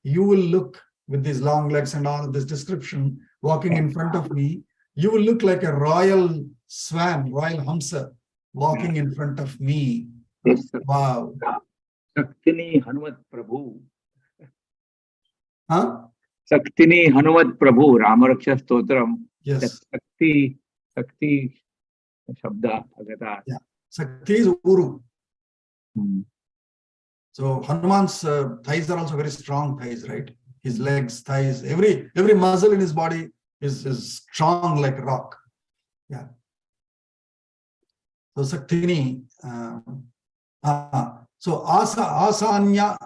A: you will look, with these long legs and all of this description, walking in front of me, you will look like a royal swan, royal hamsa, walking in front of me.
B: Yes, sir.
A: Wow.
B: Saktini Hanumat Prabhu.
A: Huh?
B: Saktini Hanumat Prabhu, Ramaraksha Stotram.
A: Yes.
B: Sakti Shabda Agata.
A: Yeah. Sakti is Uru.
B: Hmm.
A: So Hanuman's thighs are also very strong thighs, right? His legs, thighs, every muscle in his body is strong like rock. Yeah. So Saktini. So asanya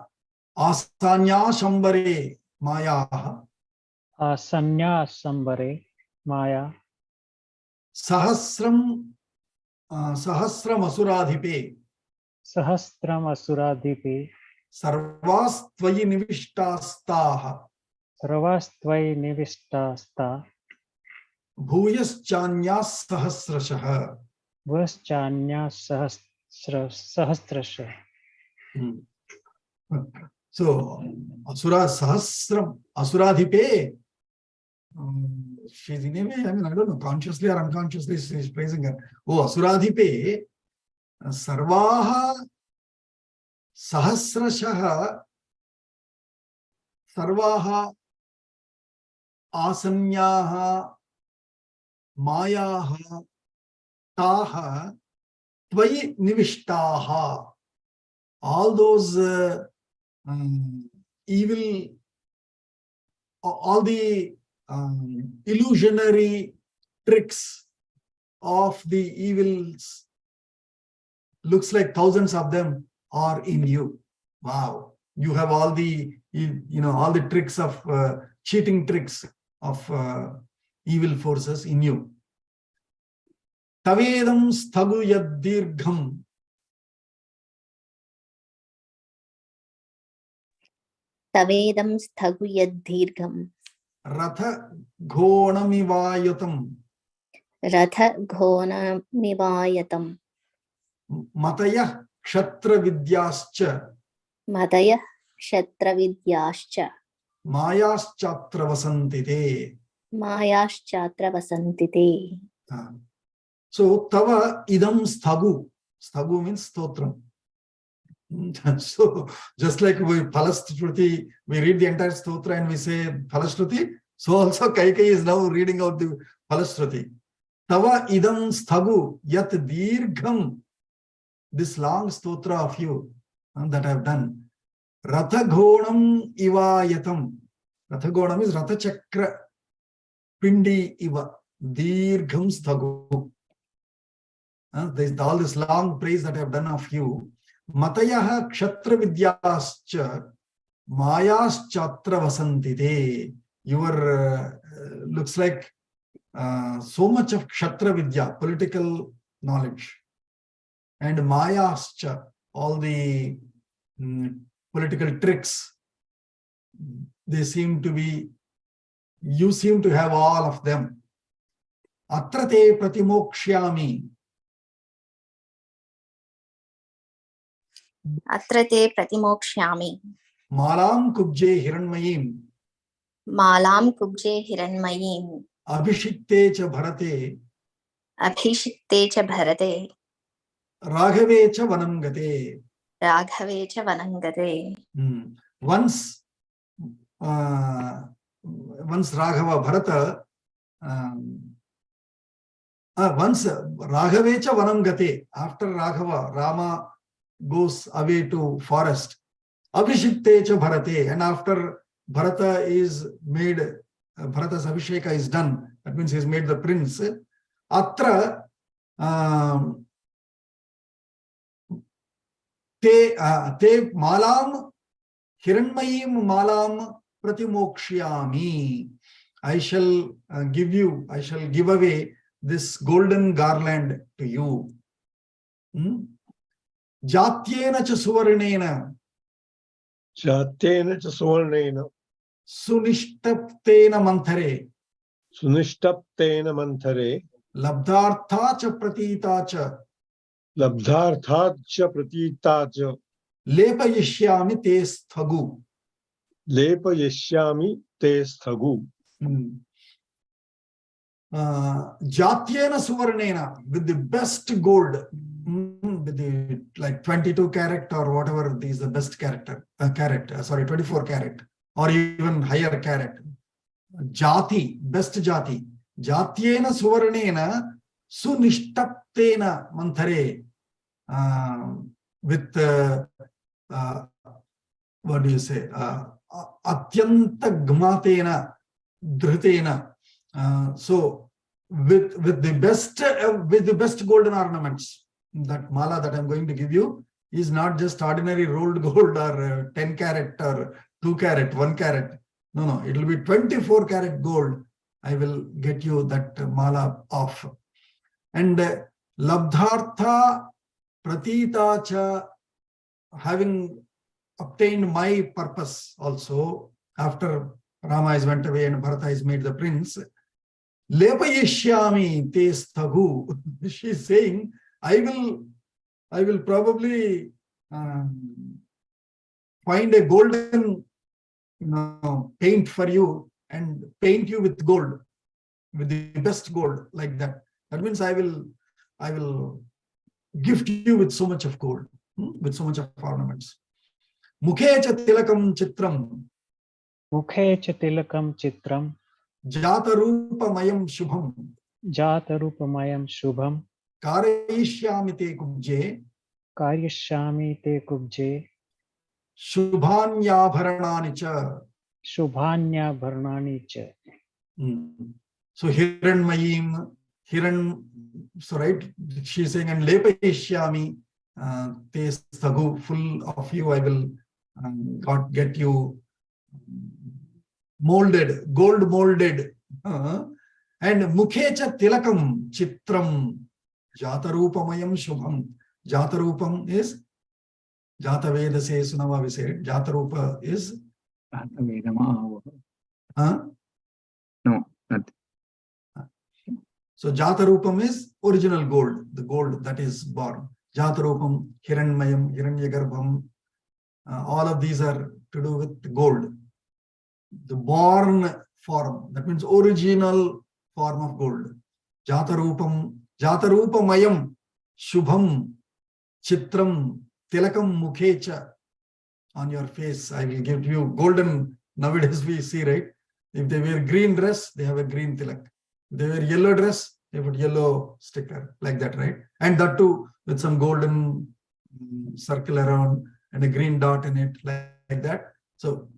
A: shambare maya
E: Asanya sambare maya
A: sahasram asuradhipe
E: sahastram asuradipi
A: sarvastvayi nivishtastaha
E: sarvastvai nivistasta
A: bhuyaschanyas sahasrashah.
E: vaschanya sahasrasha.
A: So asura sahasram asuradhipe, she's in a way, I mean, I don't know, consciously or unconsciously she's praising her. Oh, asuradhipe sarvaha sahasrashah sarvaha asanyaha mayaha taha tvayi nivishtaha. All those evil, all the illusionary tricks of the evils, looks like thousands of them are in you. Wow. You have all the, all the tricks of cheating tricks of evil forces in you. Tavedam sthagu yaddirgham.
C: Tavedam sthagu yaddirgham.
A: Ratha ghonamivayatam.
C: Ratha ghonamivayatam.
A: Mataya kshatra vidyascha.
C: Madaya kshatra vidyascha.
A: Mayaschatra vasantite.
C: Mayaschatra vasantite.
A: So tava idam sthagu. Sthagu means stotram. So just like we Phalashruti, we read the entire stotra and we say Phalashruti, so also Kaikeyi is now reading out the Phalashruti. Tava idam sthagu yat dirgham, this long stotra of you that I have done. Ratha ghonam ivayatam. Ratha ghonam is Ratha Chakra. Pindi iva dirgham sthagu. There's all this long praise that I have done of you. Matayaha kshatra vidyascha mayaschatra vasantite. Your looks like so much of kshatra vidya, political knowledge, and mayascha, all the political tricks. They seem to be, you seem to have all of them. Atrate pratimokshyami.
C: Atrate pratimokshyami.
A: Malam kubje hiranmayim.
C: Malam kubje hiranmayim.
A: Abhishikte cha bharate.
C: Abhishikte cha bharate.
A: Raghave cha vanam gate.
C: Raghave cha vanangate.
A: Once Raghava, Bharata, once Raghavecha Vanam Gate, after Raghava, Rama goes away to forest. Abhishiktecha Bharate, and after Bharata is made, Bharata's Abhisheka is done, that means he is made the prince. Atra te malam hiranmayim malam pratimokshyami. I shall give you, I shall give away this golden garland to you. Jatyena cha suvarnena.
F: Jatyena cha suvarnena.
A: Sunishtaptena manthare.
F: Sunishtaptena manthare.
A: Labdhartha cha pratita cha.
F: Labdhartha cha pratita cha.
A: Lepayishyami te sthagu.
F: Lepayishyami te sthagu.
A: Jatyena suvarnena, with the best gold, with the like 22 carat or whatever is the best carat, 24 carat or even higher carat. Jati, best jati. Jatyena suvarnena sunishtaptena manthare, with what do you say? Atyanta gmatena dhritena. So with the best golden ornaments, that mala that I'm going to give you is not just ordinary rolled gold or 10 carat or 2 carat, 1 carat. No, it will be 24 carat gold. I will get you that mala of. And labdhartha pratita cha, having obtained my purpose also, after Rama is went away and Bharata is made the prince. Lepayishyami te sthagu. She is saying, I will probably find a golden paint for you and paint you with gold, with the best gold, like that. That means I will gift you with so much of gold, with so much of ornaments. Mukhe cha tilakam chitram.
E: Mukhe cha tilakam chitram.
A: Jatarupamayam shubham.
E: Jatarupamayam shubham.
A: Karyishyami te kubje.
E: Karyishyami te kubje.
A: Shubhanyabharanani cha.
E: Shubhanyabharanani cha.
A: So hiranmayim, so right, she's saying, and lepayishyami te sthagu, full of you I will get you molded, gold molded. And mukhecha tilakam chitram jatarupamayam shubham. Jatarupam is Jataveda says Sunava, we said. Jatarupa is
B: No, not.
A: So Jatarupam is original gold, the gold that is born. Jatarupam, Hiranmayam, Hiranyagarbham, all of these are to do with gold. The born form, that means original form of gold. Jatarupam, Jatarupamayam, Shubham, Chitram, Tilakam Mukhecha, on your face I will give you golden. Nowadays we see, right? If they wear green dress, they have a green tilak. If they wear yellow dress, they put yellow sticker, like that, right? And that too with some golden circle around and a green dot in it, like that. So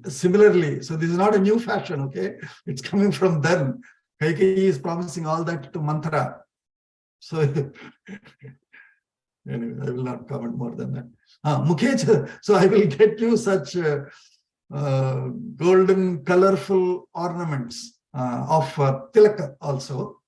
A: similarly, so this is not a new fashion, okay? It's coming from then. Kaikeyi is promising all that to Manthara. So anyway, I will not comment more than that. Mukhecha, so I will get you such golden, colorful ornaments of tilaka also.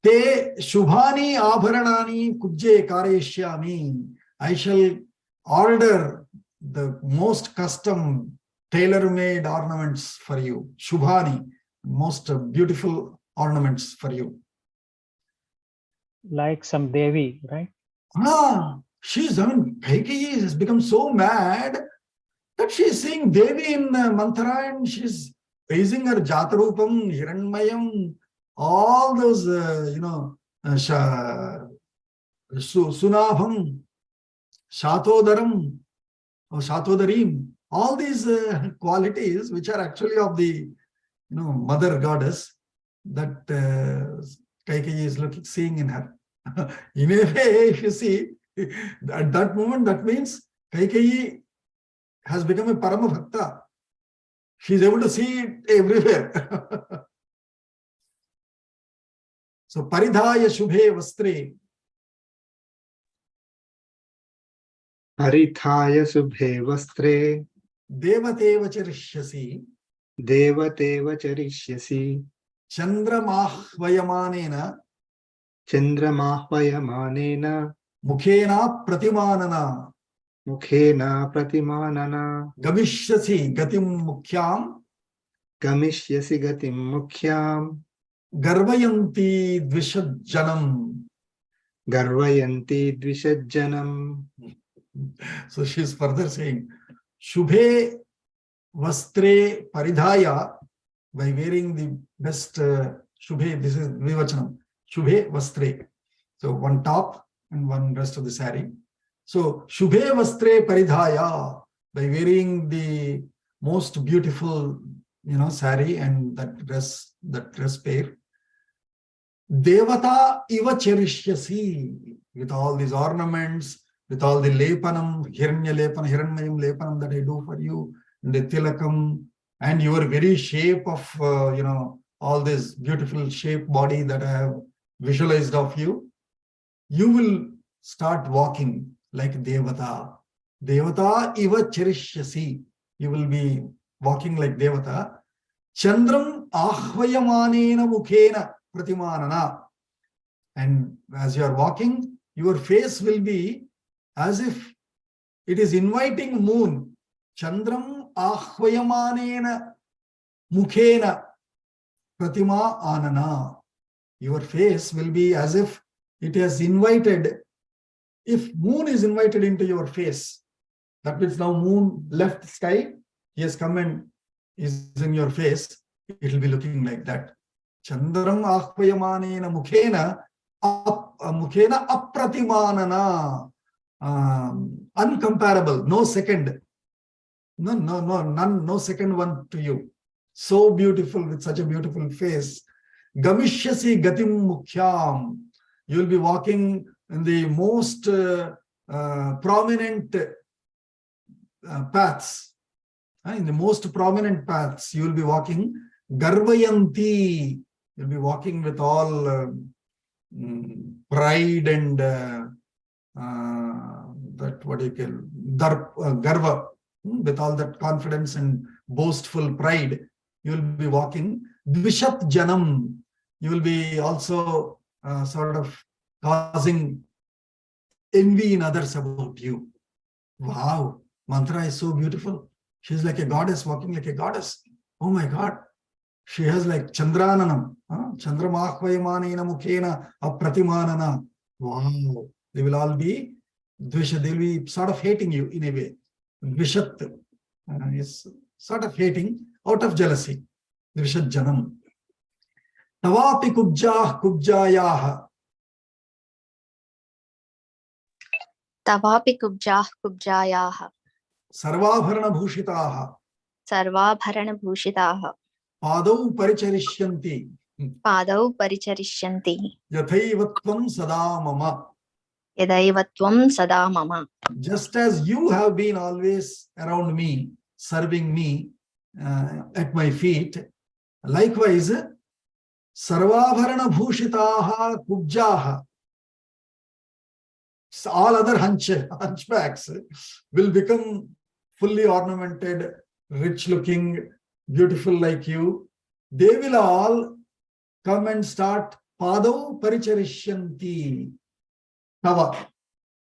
A: Te shubhani abharanani kubje karayishyami. I shall order the most custom tailor-made ornaments for you. Shubhani, most beautiful ornaments for you.
E: Like some Devi, right?
A: Kaikeyi has become so mad that she is seeing Devi in Manthara and she is praising her Jatarupam, Hiranmayam, all those, Sunabham, Shatodaram, or Shatodarim, all these qualities which are actually of the mother goddess that Kaikeyi is seeing in her. In a way, if you see, at that moment, that means Kaikeyi has become a Parama Bhakta. She is able to see it everywhere. So, Paridhaya Shubhe Vastre.
G: Paridhaya Shubhe Vastre.
A: Devateva Charishyasi.
G: Devateva Charishyasi.
A: Chandramahvayamanena.
G: Chandramahvayamanena.
A: Mukhena Pratimanana.
G: Mukhena Pratimanana.
A: Gamishyasi Gatim Mukhyam.
G: Gamishyasi Gatim Mukhyam.
A: Garvayanti Dvishajjanam.
G: Garvayanti Dvishajjanam.
A: So she is further saying, Shubhe Vastre Paridhaya, by wearing the best Shubhe, this is Vivachanam, Shubhe Vastre. So one top and one rest of the sari. So Shubhe Vastre Paridhaya, by wearing the most beautiful, sari and that dress pair. Devata Iva Cherishyasi, with all these ornaments, with all the lepanam, hiranya lepanam, hiranmayam lepanam that I do for you, and the tilakam, and your very shape of, all this beautiful shape body that I have visualized of you, you will start walking like Devata. Devata Iva Cherishyasi. You will be walking like Devata. Chandram Ahvayamanena Mukhena Pratimanana. And as you are walking, your face will be as if it is inviting moon. Chandram Ahvayamanena Mukhena Pratima Anana. Your face will be as if it has invited, if moon is invited into your face, that means now moon left sky, he has come and is in your face, it will be looking like that. Chandram Ahvayamanena Mukhena Apratimanana. Uncomparable, no second. No second one to you. So beautiful, with such a beautiful face. Gamishyasi Gatim Mukhyam. You will be walking in the most prominent paths. In the most prominent paths, you will be walking. Garvayanti. You will be walking with all pride and that what you call garva, with all that confidence and boastful pride, you will be walking. Dvishat Janam. You will be also sort of causing envy in others about you. Wow, Manthara is so beautiful. She's like a goddess, walking like a goddess. Oh my God. She has like Chandrananam. Chandramahvayamanena Mukhena Apratimanana. Wow. They will all be Dvisha. They will be sort of hating you in a way. Dvishat is sort of hating out of jealousy. Dvishat Janam. Tavapi Kubjah Kubjayah.
C: Tavapi kubjah kubjayaha.
A: Sarvabharana Bhushitaha.
C: Sarvabharana bhushitaha.
A: Padau Paricharisyanti.
C: Padau paricharisyanti.
A: Yathaivatvam Sada Mama.
C: Yadaivatvam sada mama.
A: Just as you have been always around me, serving me at my feet. Likewise, Sarvabharana Bhushitaha Kubjaha, all other hunchbacks will become fully ornamented, rich looking, beautiful like you. They will all come and start Padau Paricharisyanti Tava.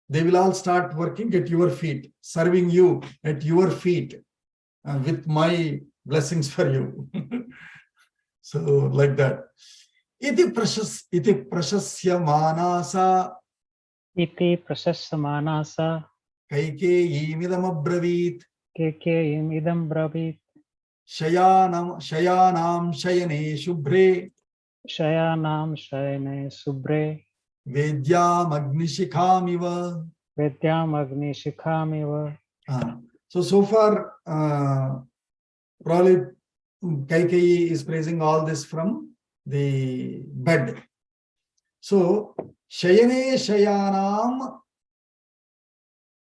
A: They will all start working at your feet, serving you at your feet with my blessings for you. So like that. Iti prashasya manasa
E: Iti prasassamanasa
A: kaikeyi midam abravit
E: kekeyim idam bravit
A: shayanam shayane shubhre
E: shayanam shayane subre
A: vedyam agnishikhamiva.
E: vedyam agni shikhamiva.
A: So far, probably Kaikeyi is praising all this from the bed. So, Shayane Shayanam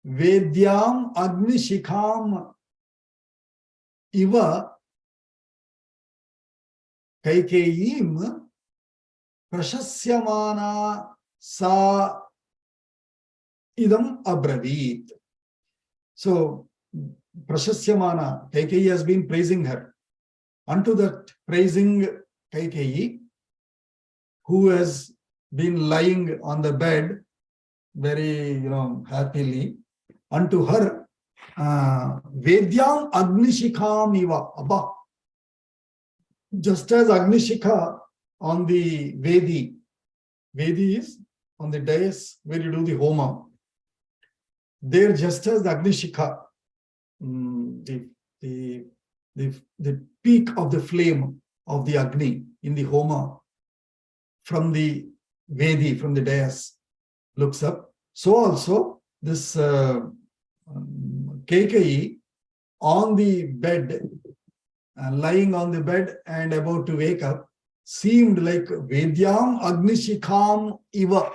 A: Vedyam Agni Shikham Iva Kaikeyim Prashasyamana Sa Idam Abravit. So, Prashasyamana, Kaikeyi has been praising her. Unto that praising Kaikeyi, who has been lying on the bed very, happily, unto her, Vedyam Agnishikam Iva, Abba. Just as Agnishika on the Vedi is on the dais where you do the Homa. There, just as the Agnishika, the peak of the flame of the Agni in the Homa from the Vedi, from the dais, looks up. So also this Kaikeyi on the bed, lying on the bed and about to wake up, seemed like Vedyam Agnishikam Iva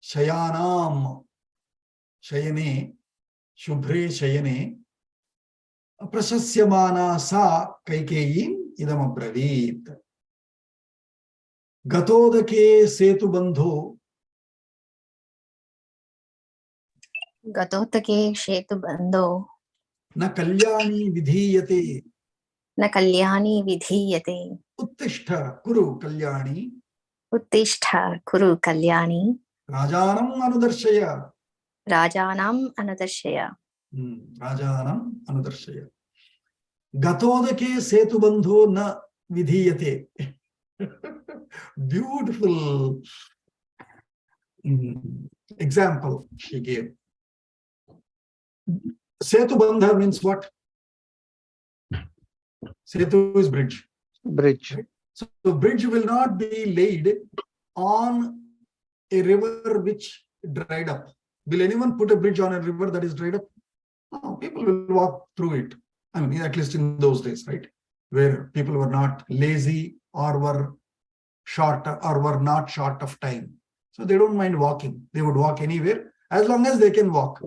A: Shayanam Shayane Shubhre Shayane Prashasyamana Sa Kaikeyi Idam Abravit Gatodake Setu Bandho
C: Gatotake Shetu Bandho
A: Na Kalyani Vidhiyate
C: Na Kalyani Vidhiyate
A: Uttishta Kuru Kalyani
C: Uttishta Kuru Kalyani
A: Rajanam Anudarshaya.
C: Rajanam Anadarshaya.
A: Rajanam Anudarshaya. Gatodake Setu Bandho Na Vidhiyate. Beautiful example she gave. Setu Bandha means what? Setu is bridge.
E: Bridge.
A: So bridge will not be laid on a river which dried up. Will anyone put a bridge on a river that is dried up? No, people will walk through it. I mean, at least in those days, right? Where people were not lazy or were not short of time. So they don't mind walking. They would walk anywhere as long as they can walk.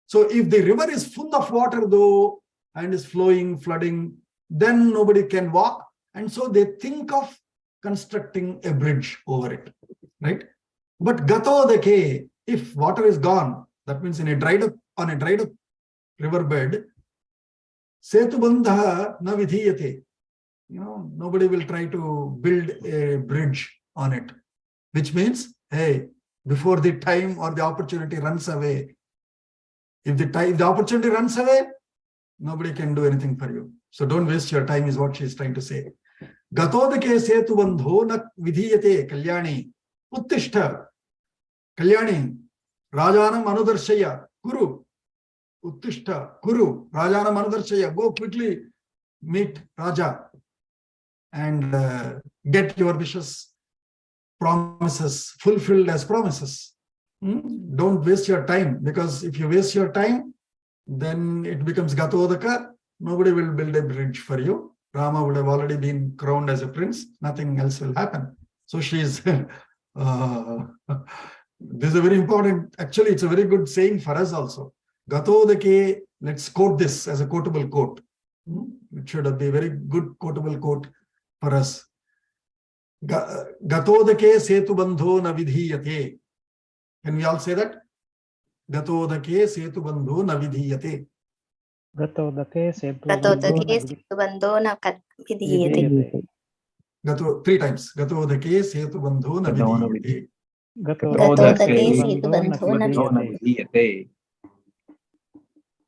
A: So if the river is full of water though and is flowing, flooding, then nobody can walk. And so they think of constructing a bridge over it, right? But Gatodake, if water is gone, that means on a dried up riverbed, Setubandha na vidhiyate. Nobody will try to build a bridge on it, which means, hey, before the time or the opportunity runs away, if the opportunity runs away, nobody can do anything for you. So don't waste your time is what she is trying to say. Gatodake setubandho na vidhiyate kalyani uttishta kalyani rajanam anudarshaya kuru uttishta kuru rajanam anudarshaya. Go quickly meet Raja and get your wishes, promises fulfilled as promises. Don't waste your time, because if you waste your time, then it becomes Gatodaka. Nobody will build a bridge for you. Rama would have already been crowned as a prince. Nothing else will happen. So she's, this is a very important, actually, it's a very good saying for us also. Gatodake let's quote this as a quotable quote. It should be a very good quotable quote for us. Gatodake setu bandho na vidhiyate. Can we all say that? Gatodake setu bandho na vidhiyate.
E: Gatodake
C: Gatodake setubandho na vidhiyate.
A: Gato 3 times. Gatodake setu bandho na vidhiyate.
C: Gatodake setubandho na
B: vidhiyate.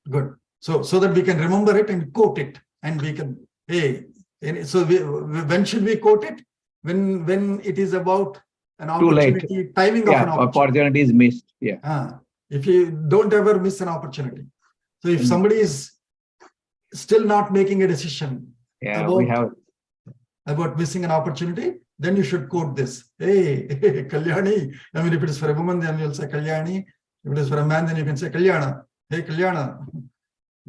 A: Good. So that we can remember it and quote it, and we can, so when should we quote it? When it is about an opportunity, timing of an
B: opportunity is missed. Yeah.
A: If you don't ever miss an opportunity. So if somebody is still not making a decision about missing an opportunity, then you should quote this. Hey, Kalyani. I mean, if it is for a woman, then you'll say Kalyani. If it is for a man, then you can say Kalyana. Hey, Kalyana.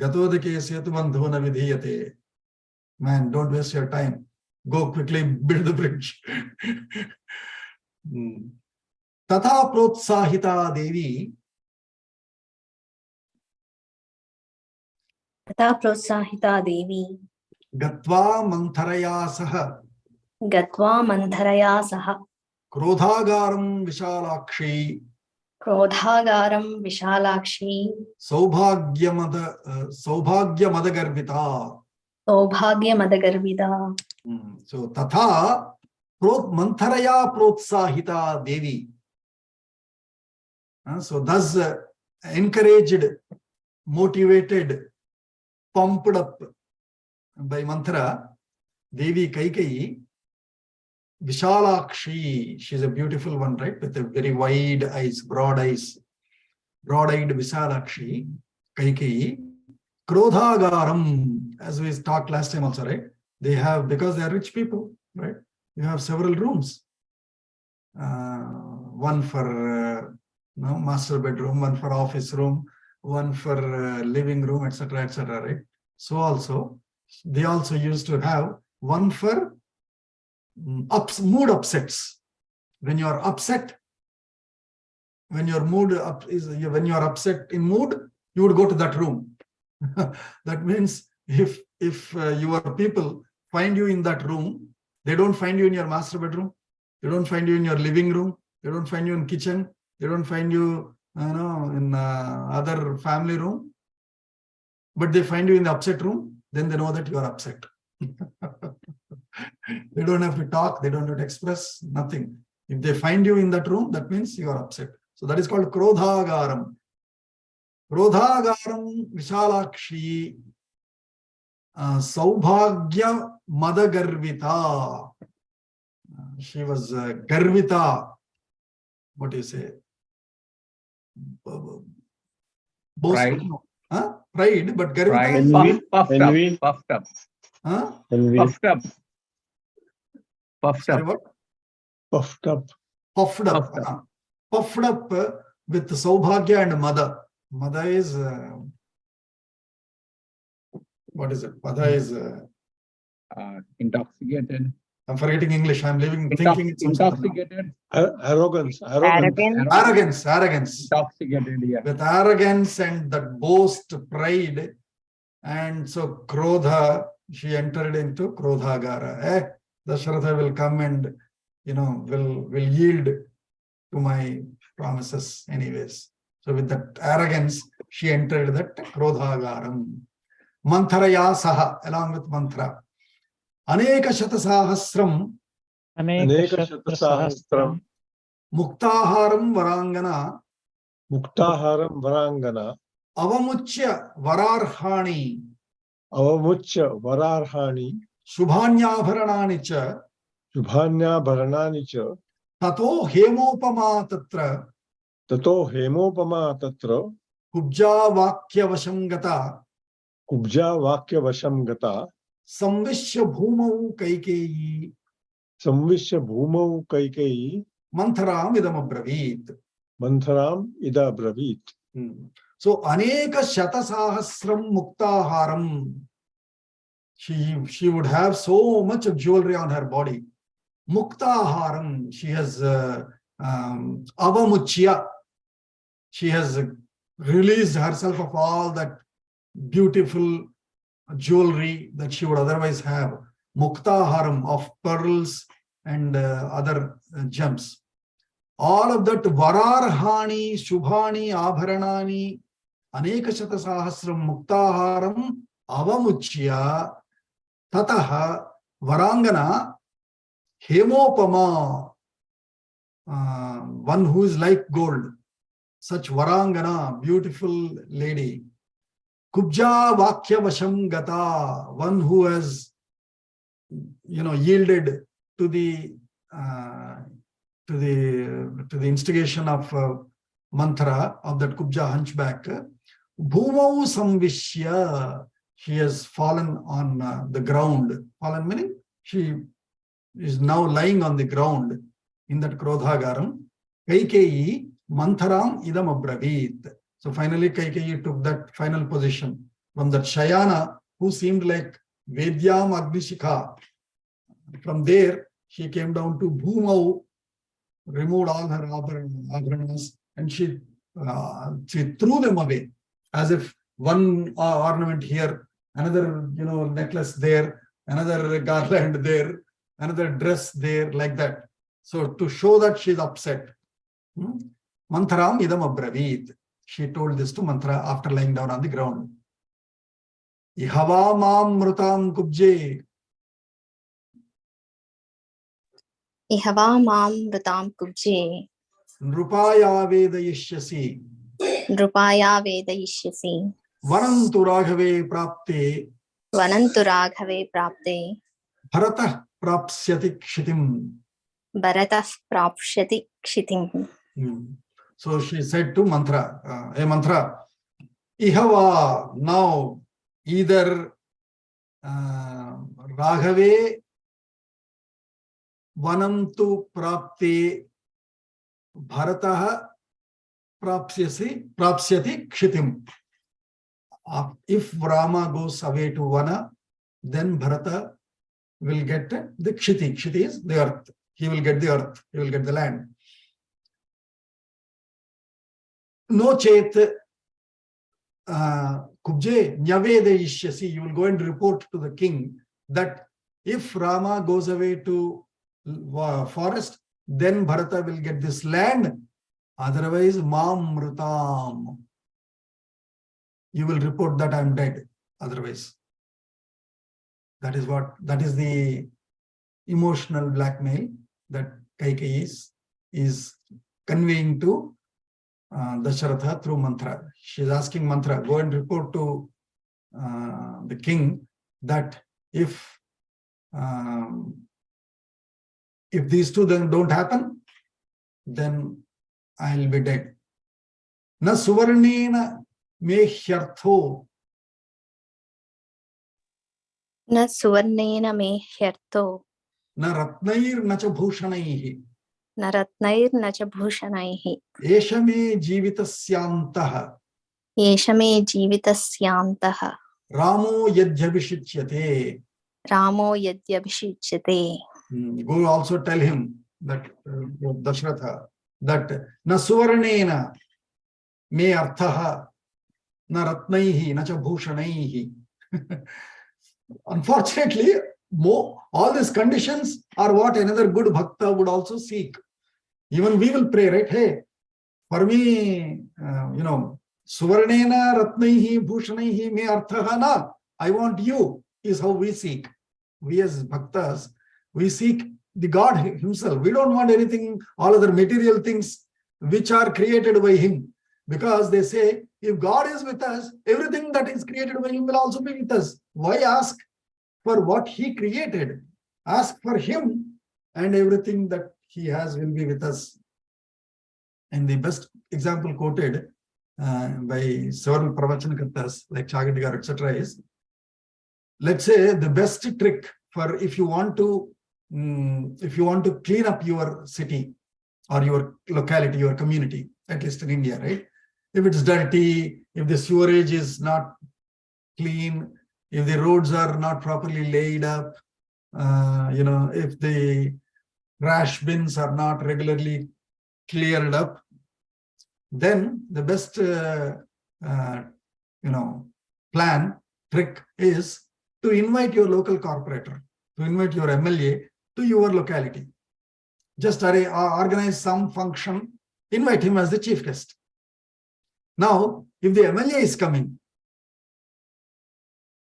A: Gatodake setubandho na vidhiyate. Man, don't waste your time. Go quickly build the bridge. Tatha protsahita devi.
C: Tata protsahita devi.
A: Gatva mantharaya saha.
C: Gatva mantharaya saha.
A: Krodhagaram vishalakshi.
C: Krodhagaram vishalakshi.
A: Saubhagya madagarvita.
C: Saubhagya madagarvita.
A: So tatha mantharaya protsahita devi. So thus encouraged, motivated, pumped up by mantra, Devi Kaikeyi, Vishalakshi, she's a beautiful one, right? With a very wide eyes, broad-eyed Vishalakshi, Kaikeyi, Krodhagaram, as we talked last time also, right? They have, because they are rich people, right? You have several rooms. One for master bedroom, one for office room, one for living room, etc., etc., right? So also, they also used to have one for mood upsets. When you are upset, when your mood when you are upset in mood, you would go to that room. That means if your people find you in that room, they don't find you in your master bedroom, they don't find you in your living room, they don't find you in kitchen, they don't find you, in other family room, but they find you in the upset room, then they know that you are upset. They don't have to talk, they don't have to express, nothing. If they find you in that room, that means you are upset. So that is called Krodhagaram. Krodhagaram Vishalakshi Saubhagya Madagarvita. She was Garvita. What do you say?
B: Pride.
A: Pride, but Garvita.
F: Envy.
B: Puffed up.
F: Envy.
B: Puffed up. Puffed
A: Sorry,
B: up.
A: what?
F: Puffed up.
A: Puffed up. Puffed up with Saubhagya and Mada. Mada is what is it? Mada is
B: Intoxicated.
A: I'm forgetting English. I'm thinking it's
B: intoxicated.
F: Arrogance.
C: Arrogance.
B: Intoxicated, yeah.
A: With arrogance and that boast, pride, and so Krodha, she entered into Krodhagara. Dasharatha will come and will yield to my promises anyways. So with that arrogance, she entered that Krodhagaram. Mantharaya saha, along with mantra. Aneka shatasahasram.
F: Aneka shatasahasram.
A: Muktaharam varangana.
F: Muktaharam varangana.
A: Avamuchya vararhani.
F: Avamuchya vararhani.
A: Shubhanyabharanani cha.
F: Shubhanyabharanani cha.
A: Tato hemopama tatra.
F: Tato hemopama tatra.
A: Kubja vakya vashamgata.
F: Kubja vakya vashamgata.
A: Samvishya bhumau kaikeyi.
F: Samvishya bhumau kaikeyi.
A: Mantharam idam abravit.
F: Mantharam ida abravit.
A: So aneka shatasahasram muktaharam. She would have so much of jewelry on her body. Muktaharam. She has avamuchya. She has released herself of all that beautiful jewelry that she would otherwise have, muktaharam of pearls and other gems. All of that vararhani, shubhani, abharanani, anekashata sahasram muktaharam avamuchya tataha varangana hemopama, one who is like gold, such varangana, beautiful lady. Kubja vakya vasham gata, one who has, yielded to the instigation of mantra of that Kubja hunchback. Bhumau samvishya, she has fallen on the ground. Fallen meaning she is now lying on the ground in that Krodhagaram. Kaikeyi mantharam idam abravit. So finally Kaikeyi took that final position from that Shayana, who seemed like Vedyam Agnishikha. From there, she came down to Bhumau, removed all her abharanas, and she threw them away, as if one ornament here, another necklace there, another garland there, another dress there, like that. So to show that she's upset, Mantharam idam abravit. She told this to Mantra after lying down on the ground. Ihava mam mrutam kubje.
C: Ihava mam mrutam kubje.
A: Nrupaya vedayishyasi.
C: Nrupaya vedayishyasi.
A: Vanantu raghave prapte.
C: Vanantu raghave prapte.
A: Bharatah prapsyati kshitim.
C: Bharatah prapsyati kshitim.
A: So she said to Mantra, hey Mantra, Ihava, now either Raghave Vanantu prapte Bharatah prapsyati kshitim. If Rama goes away to Vana, then Bharata will get the kshiti. Kshiti is the earth. He will get the earth. He will get the land. No chet kubje nyavedayishyasi. You will go and report to the king that if Rama goes away to forest, then Bharata will get this land. Otherwise, mam mrutam. You will report that I am dead. Otherwise, that is the emotional blackmail that Kaikeyi is conveying to Dasharatha through Mantra. She is asking Mantra, go and report to the king that if these two then don't happen, then I will be dead. Na suvarnena me hyartho.
C: Na suvarnena me hyartho.
A: Na ratnair na cha bhushanaihi.
C: Na ratnair na cha bhushanaihi.
A: Esha me jivitasyantaha.
C: Esha me jivitasyantaha.
A: Ramo yadhyabhishichyate.
C: Ramo yadyabhishichyate.
A: Go also tell him that Dasharatha that na suvarnena me arthaha na ratnaihi na cha bhushanaihi. Unfortunately, all these conditions are what another good bhakta would also seek. Even we will pray, right? Hey, for me, suvarnena ratnaihi bhushanaihi me arthaha na. I want you, is how we seek. We as bhaktas, we seek the God himself. We don't want anything, all other material things which are created by him. Because they say, if God is with us, everything that is created by him will also be with us. Why ask for what he created? Ask for him, and everything that he has will be with us. And the best example quoted by several pravachanakartas like Chagadigar, etc. is, let's say the best trick for if you want to clean up your city or your locality, your community, at least in India, right? If it's dirty, if the sewerage is not clean, if the roads are not properly laid up, if the trash bins are not regularly cleared up, then the best plan, trick is to invite your local corporator, to invite your MLA to your locality. Just organize some function, invite him as the chief guest. Now, if the MLA is coming,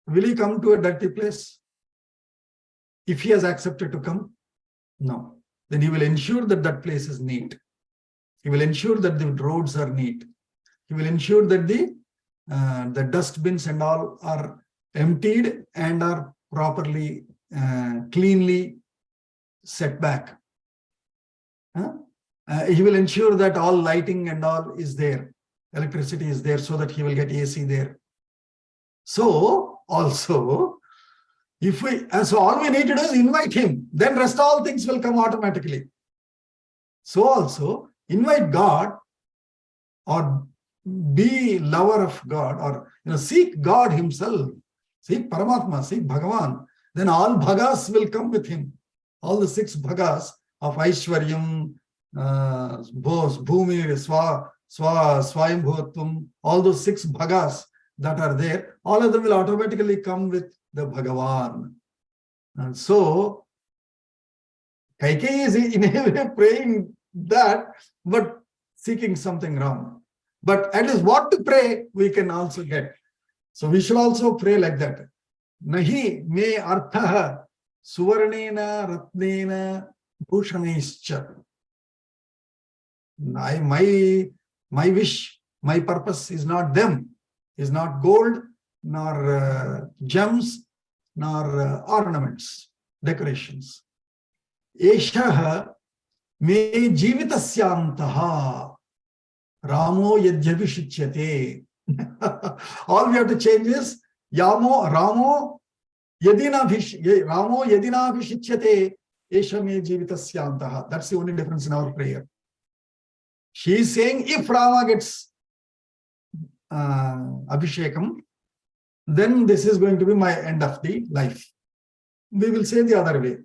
A: will he come to a dirty place? If he has accepted to come, no. Then he will ensure that that place is neat. He will ensure that the roads are neat. He will ensure that the dustbins and all are emptied and are properly, cleanly set back. He will ensure that all lighting and all is there. Electricity is there so that he will get AC there. So also, if so all we need to do is invite him, then rest all things will come automatically. So also, invite God or be lover of God, or seek God himself, seek Paramatma, seek Bhagavan, then all bhagas will come with him. All the 6 bhagas of Aishwaryam, Bhumi, Swayambhuvatvam, all those 6 bhagas that are there, all of them will automatically come with the Bhagavan. And so, Kaikeyi is in a way praying that, but seeking something wrong. But at least what to pray, we can also get. So we should also pray like that. Nahi me arthaha suvarnena ratnena bhushanescha. My wish, my purpose is not them, is not gold, nor gems, nor ornaments, decorations. Eshaha me jivitasyantaha Ramo yadyavishyate. All we have to change is Ramo yadina vishyate esha me jivitasyantaha. That's the only difference in our prayer. She is saying if Rama gets Abhishekam, then this is going to be my end of the life. We will say the other way.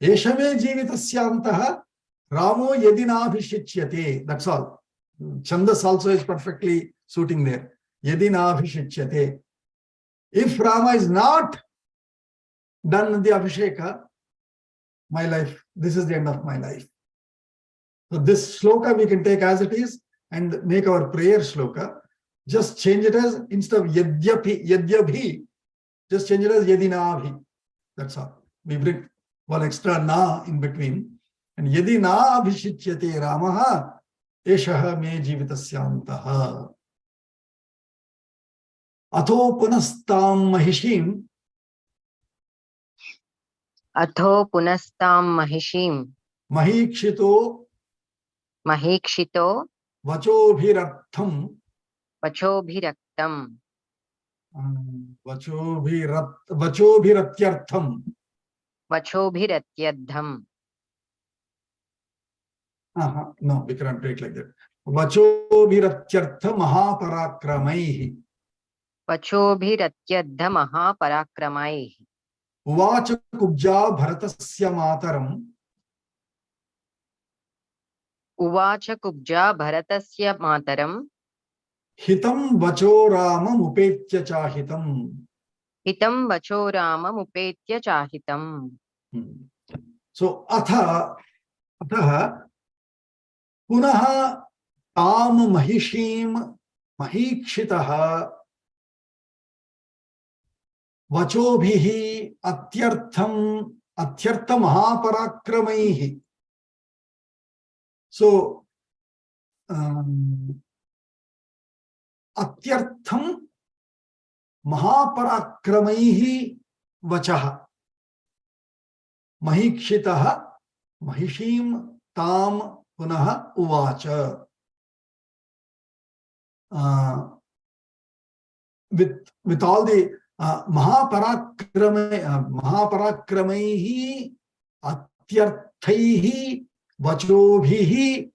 A: Esha me jivitasyantaha Ramo yadina vishyate. That's all. Chandas also is perfectly suiting there. Yadina abhishyate. If Rama is not done the Abhisheka, my life, this is the end of my life. So this shloka we can take as it is and make our prayer shloka. Just change it as, instead of yadyabhi, just change it as yadinabhi. That's all. We bring one extra na in between. And yadina abhishyate Ramaha Eshaha me jivitasyantaha. Atho punastam mahishim.
H: Atho punastam mahishim.
A: Mahikshito.
H: Mahikshito.
A: Vachobhirartham.
H: Vachobhiraktam.
A: Vachobhiratyartham.
H: Vachobhiratyadham.
A: No, we cannot break like that. Vachobhiratyartha mahaparakramaihi.
H: Vachobhiratyadha mahaparakramaihi.
A: Uvacha kubja bharatasya mataram.
H: Uvacha kubja bharatasya mataram.
A: Hitam vacho ramam upetya chahitam.
H: Hitam vacho ramam upetya chahitam.
A: So, atha Punaha tam mahishim mahikshitaha vachobhihi atyartha mahaparakramaihi. So, atyartham mahaparakramaihi vachaha mahikshitaha mahishim tam Punaha uvacha. With all the mahaparakramaihi atyarthaihi vachobhihi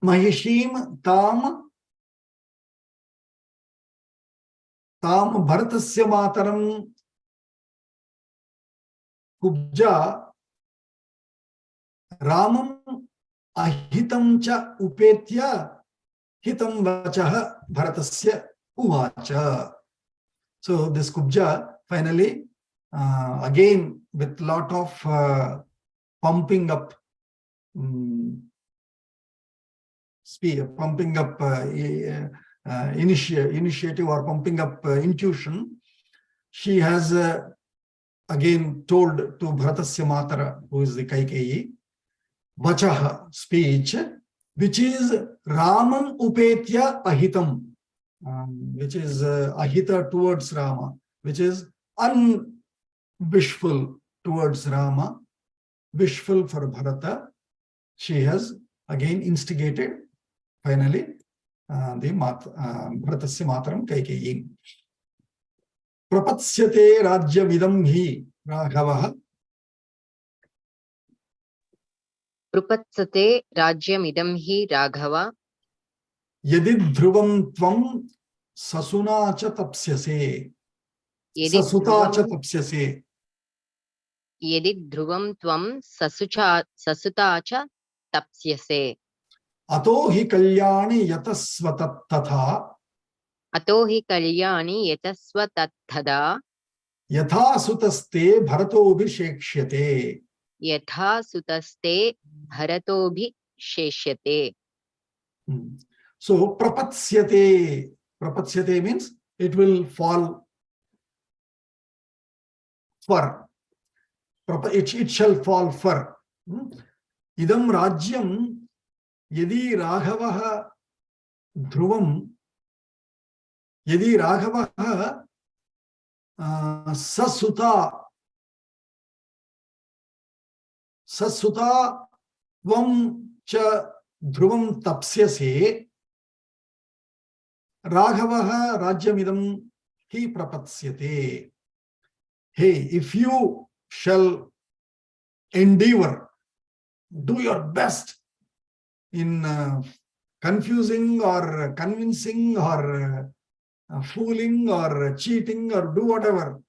A: mahishim tam bharatasya mataram kubja Ramam ahitam cha upetya hitam vachaha bharatasya uvacha. So this Kubja finally, again with lot of pumping up, initiative or pumping up intuition, she has again told to Bharatasya Matara, who is the Kaikeyi, Vachaha, speech, which is Raman Upetya Ahitam, which is Ahita towards Rama, which is unwishful towards Rama, wishful for Bharata. She has again instigated finally the Bharatasya Mataram Kaikeyi. Prapatshyate Rajyavidam hi Raghavaha.
H: Prupatsate Rajyamidam hi Raghava.
A: Yadi dhruvam tvam sasuna cha tapsyase.
H: Yedi
A: Sasuta cha
H: dhruvam,
A: tapsyase.
H: yedi dhruvam tvam sasuta cha tapsyase.
A: Ato hi kalyani yatasvatat tatha.
H: Ato hi kalyani yatasva tathada.
A: Yatha sutaste bharato abhishekshyate.
H: Yatha sutaste bharatobhi sheshyate.
A: So prapatsyate. Prapatsyate means it will fall for. It shall fall for. Idam rajyam yadi raghavaha dhruvam yadi raghavaha sasuta tvam cha dhruvam tapsyase raghavaha rajyamidam hi prapatsyate. Hey, if you shall endeavor, do your best in confusing or convincing or fooling or cheating or do whatever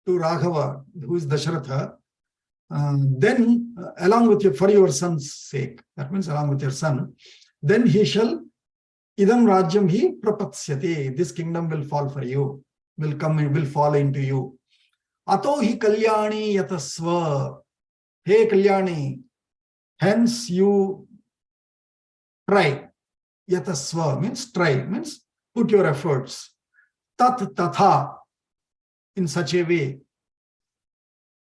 A: to Raghava, who is Dasharatha, then along with for your son's sake, that means along with your son, then he shall idam rajyam hi prapatsyate. This kingdom will fall for you, will come and will fall into you. Ato hi kalyani yatasva. Hey Kalyani, hence you try. Yatasva means try, means put your efforts. Tat tatha, in such a way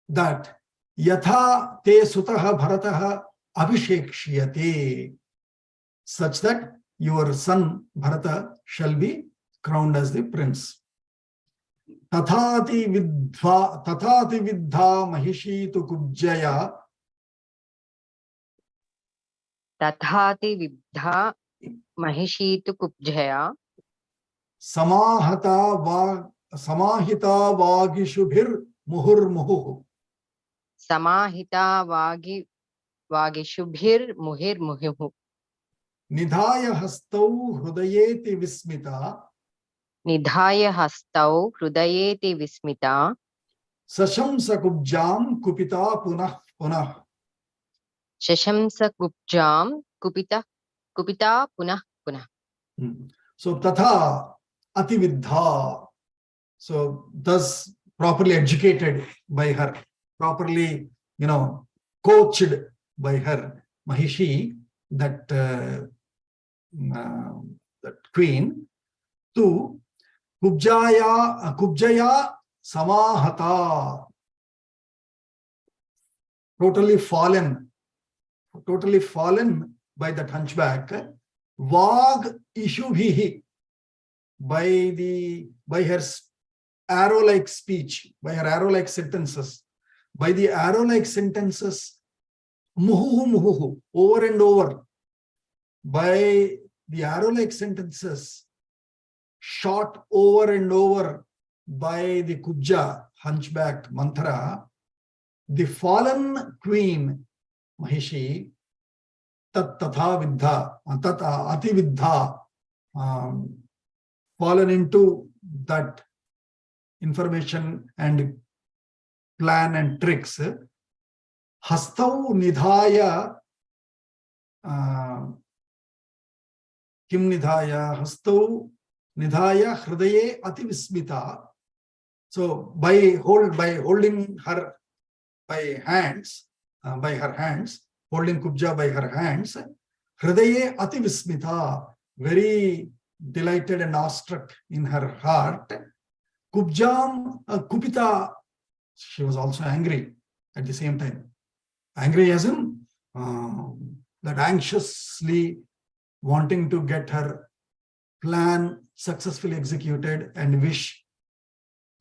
A: that yatha te sutaha bharataha abhishekshyate, such that your son Bharata shall be crowned as the prince. Tathati vidha mahishi tu kubjaya.
H: Tathati vidha mahishitu kubjaya.
A: Samahita vagishubhir muhur muhu.
H: Samahita vagishubhir muhir muhihu.
A: Nidhaya hastau hrudayeti vismita.
H: Nidhaya hastau hrudayeti vismita.
A: Sashamsa kubjam kupita punah punah.
H: Shashamsa kubjam kupita punah punah.
A: So tatha atividha. So thus properly educated by her, properly coached by her Mahishi, that queen, to kubjaya samahata, totally fallen by that hunchback. Vag ishubhihi, by her arrow-like speech, by her arrow-like sentences, by the arrow-like sentences, muhuhu muhuhu, over and over, by the arrow-like sentences, shot over and over by the Kubja, hunchback Manthara, the fallen queen Mahishi, tat tatha vidha, tat ati vidha, fallen into that information and plan and tricks. Hastau nidhaya, kim nidhaya, hastau Nidhaya hridaye ati vismita. So by holding her by hands, by her hands, holding Kubja by her hands, hridaye ati vismita, very delighted and awestruck in her heart. Kubjam kupita, she was also angry at the same time. Angry as in that anxiously wanting to get her plan successfully executed and wish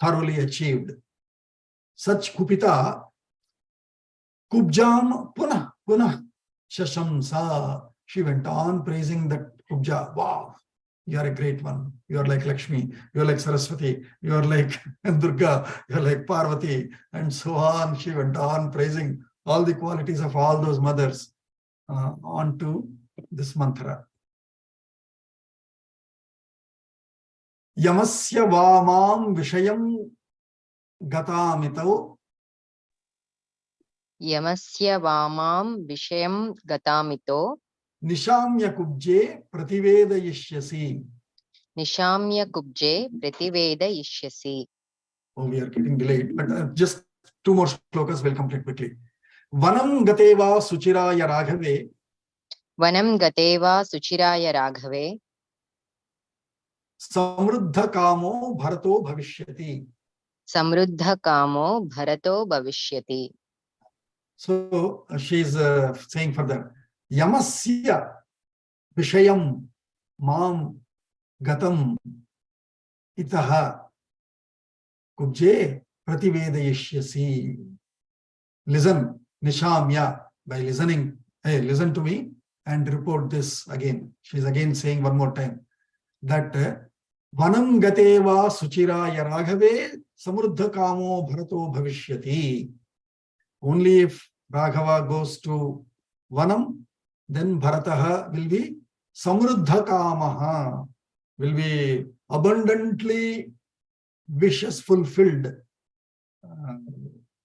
A: thoroughly achieved. Such kupita, Kubjam punah shashamsa. She went on praising that Kubja. Wow, you are a great one. You are like Lakshmi. You are like Saraswati. You are like Durga. You are like Parvati. And so on. She went on praising all the qualities of all those mothers onto this mantra. Yamasya vamam vishayam gatamito.
H: Yamasya vamam vishayam gatamito.
A: Nishamya kubje prativedayishyasi.
H: Nishamya kubje prativeda.
A: Oh, we are getting delayed, but just two more shlokas will complete quickly. Vanam gateva suchiraya raghave.
H: Vanam gateva suchiraya raghave.
A: Samruddha kamo bharato bhavishyati.
H: Samruddha kamo bharato bhavishyati.
A: So she is saying further, Yamasya vishayam mam gatam itaha kubje prativedayishyasi. Listen, Nishamya, by listening, hey, listen to me and report this again. She is again saying one more time that Vanam gateva suchiraya raghave samruddha kamo bharato bhavishyati. Only if Raghava goes to Vanam, then Bharataha will be samruddha kamaha, will be abundantly wishes fulfilled.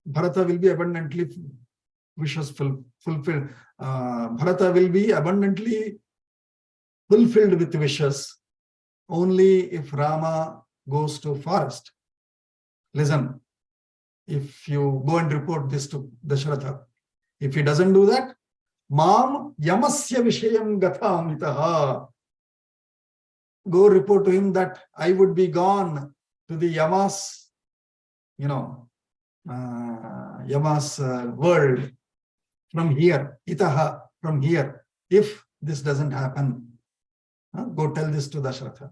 A: Bharata will be abundantly wishes fulfilled. Bharata will be abundantly fulfilled with wishes only if Rama goes to forest. Listen, if you go and report this to Dasharatha, if he doesn't do that, Mam yamasya vishayam gatamitaha. Go report to him that I would be gone to the Yamas, Yamas world from here, itaha, from here, if this doesn't happen. Go tell this to Dasharatha.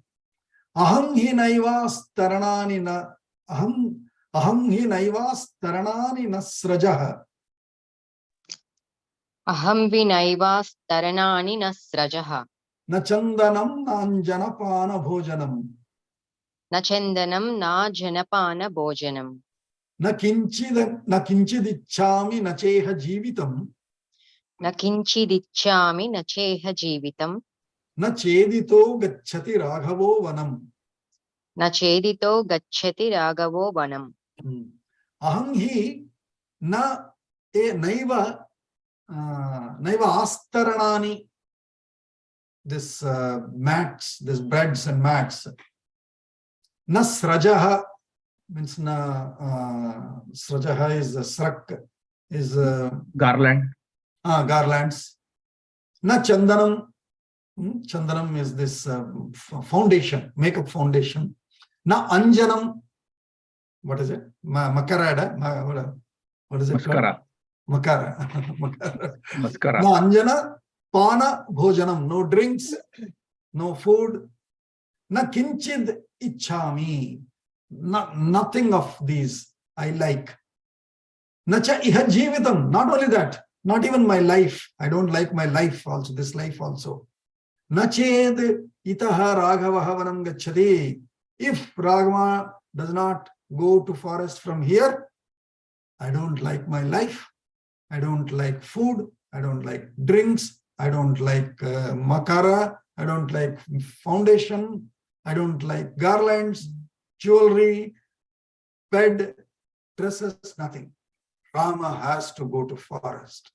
A: Aham hi naivas taranani na aham hi naivas taranani na srajaha.
H: Aham vinaivas taranani na srajaha.
A: Na chandanam na anjanapana bhojanam.
H: Na chandanam na janapana bhojanam.
A: Na kinchidichami na cheha jeevitam.
H: Na kinchidichami na cheha jeevitam.
A: Na chedito gacchati raghavo vanam.
H: Na chedito gacchati raghavo vanam.
A: Aham hi na naiva astaranani. This mats, this breads and mats. Na srajaha means srajaha is srak, is
B: Garland.
A: Garlands. Na chandanam. Chandanam is this foundation, makeup foundation. Na anjanam. What is it? Makarada. What is it
B: Mascara.
A: called? Makara.
B: Mascara.
A: Na anjana pana bhojanam. No drinks, no food. Na kinchid ichhami. Nothing of these I like. Nacha iha jeevitam. Not only that, not even my life. I don't like my life also, this life also. Nached itaha raghavaha vanam gacchati. If Raghava does not go to forest from here, I don't like my life. I don't like food. I don't like drinks. I don't like makara. I don't like foundation. I don't like garlands, jewelry, bed, dresses, nothing. Rama has to go to forest.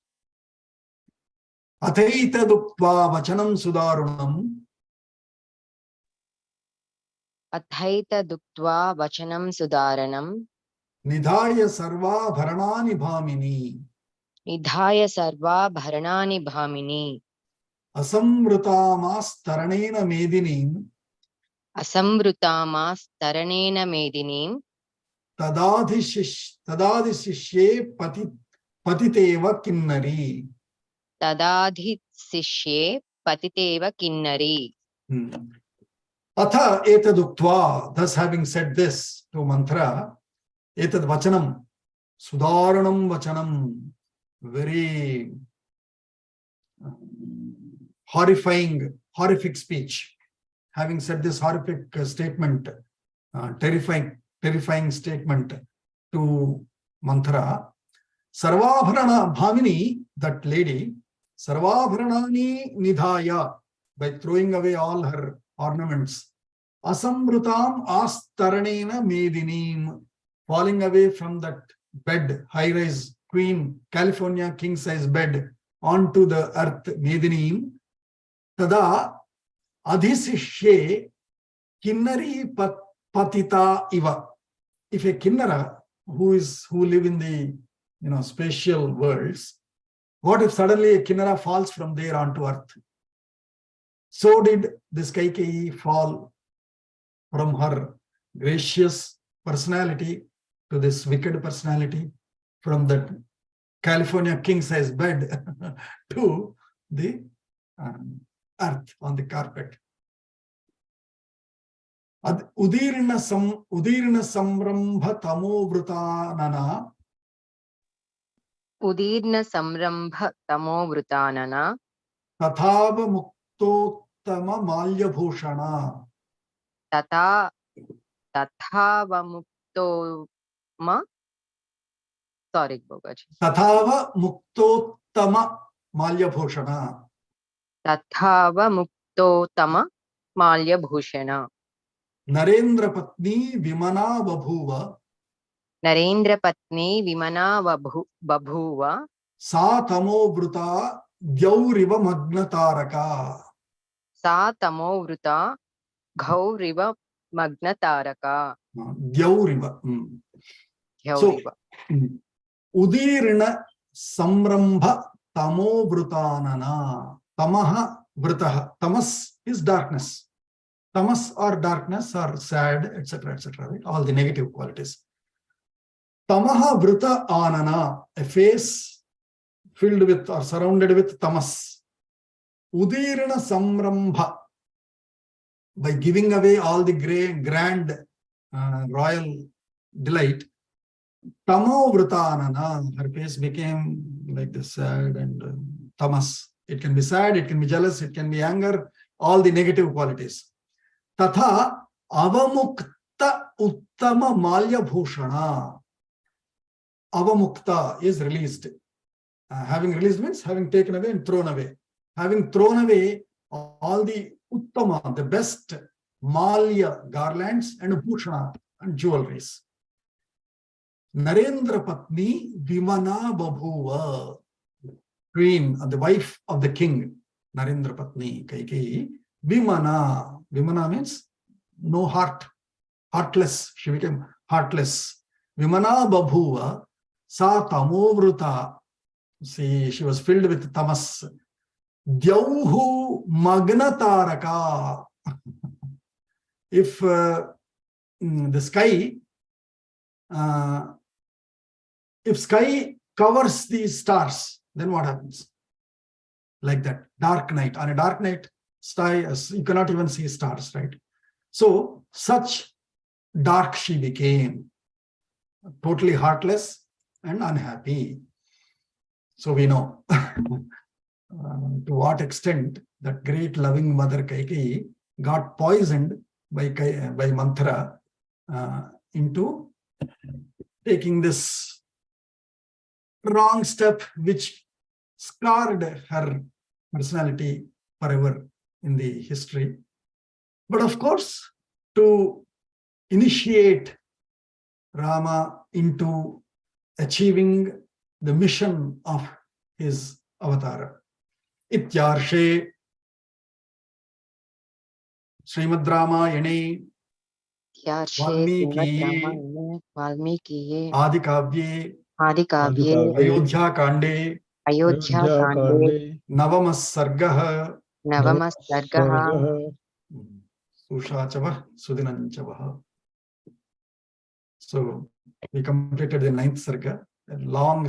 A: Athaita dukva vachanam sudarunam
H: अथैतदुक्त्वा वचनं सुधारणं
A: Nidhaya sarva bharanani bhamini.
H: निधाय सर्वाभरणानि भामिनि
A: Asamvrutamas taranena medinim.
H: असंवृतामास्तरणेन मेदिनीं
A: Tadadhisishye patiteva kinnari.
H: तदाधिशिष्ये पतितेव Kinnari.
A: Atha etaduktva, thus having said this to mantra, etad vachanam, sudaranam vachanam, very horrific speech. Having said this horrific statement, terrifying statement to mantra, Sarvabharana Bhamini, that lady, Sarvabharanani Nidhaya, by throwing away all her ornaments, Asamrutam Astaranena Medinim, falling away from that bed, high-rise queen, California king-size bed, onto the earth, Medinim, Tada Adhisishye Kinnari Patita Iva. If a Kinnara who live in the spatial worlds, what if suddenly a Kinnara falls from there onto earth? So did this Kaikeyi fall from her gracious personality to this wicked personality, from that California king-size bed to the earth on the carpet. Udirna samrambha tamo vrutanana
H: उदीर्न संरंभ तमो वृतानना
A: tathava muktottama malyabhushana.
H: तथा तथावमुक्तोम sorry बोगाजी
A: Tathava muktottama malyabhushana.
H: तथावमुक्तोतम माल्यभूषण
A: Narendra patni vimana babhuva.
H: नरेंद्र पत्नी विमना बभूव
A: Sa tamo vruta gyauriva magnataraka.
H: सा तमोवृता घौरिव मग्नतारका
A: Gyauriva. So,
H: घौरिव
A: Udirna samrambha tamo vrutanana. Tamaha vritaha. Tamas is darkness. Tamas or darkness or sad, etc., right? All the negative qualities. Tamaha vrita anana, a face filled with or surrounded with tamas. Udirna samrambha, by giving away all the grand royal delight. Tamo vrita her face became like this sad and tamas. It can be sad, it can be jealous, it can be anger, all the negative qualities. Tatha avamukta uttama malya bhushana. Avamukta is released. Having released means having taken away and thrown away. Having thrown away all the uttama, the best malya garlands and bhushana and jewelries. Narendra Patni Vimana Babhuva, queen, the wife of the king, Narendra Patni Kaikeyi, Vimana. Vimana means no heart, heartless. She became heartless. Vimana Babhuva, Sa Tamovruta. See, she was filled with tamas. Dyauhu Magnataraka. If the sky, if sky covers these stars, then what happens? Like that, dark night. On a dark night, sky, you cannot even see stars, right? So, such dark she became, totally heartless and unhappy. So we know to what extent that great loving mother Kaikeyi got poisoned by mantra into taking this wrong step which scarred her personality forever in the history. But of course, to initiate Rama into achieving the mission of his avatar. Ityarshe Srimad Ramayane
H: वाक्यार्षे
A: वाल्मीकिये
H: श्रीमद्रामायणे वाल्मीकिये
A: आदिकाव्ये
H: आदिकाव्ये
F: आदिकाव्ये
A: अयोध्याकाण्डे
H: अयोध्याकाण्डे
F: अयोध्याकाण्डे
A: नवमः सर्गः
H: नवमः सर्गः
F: सर्गः
A: सुषाचवः सुदिनञ्चवः. So we completed the ninth sarga, a long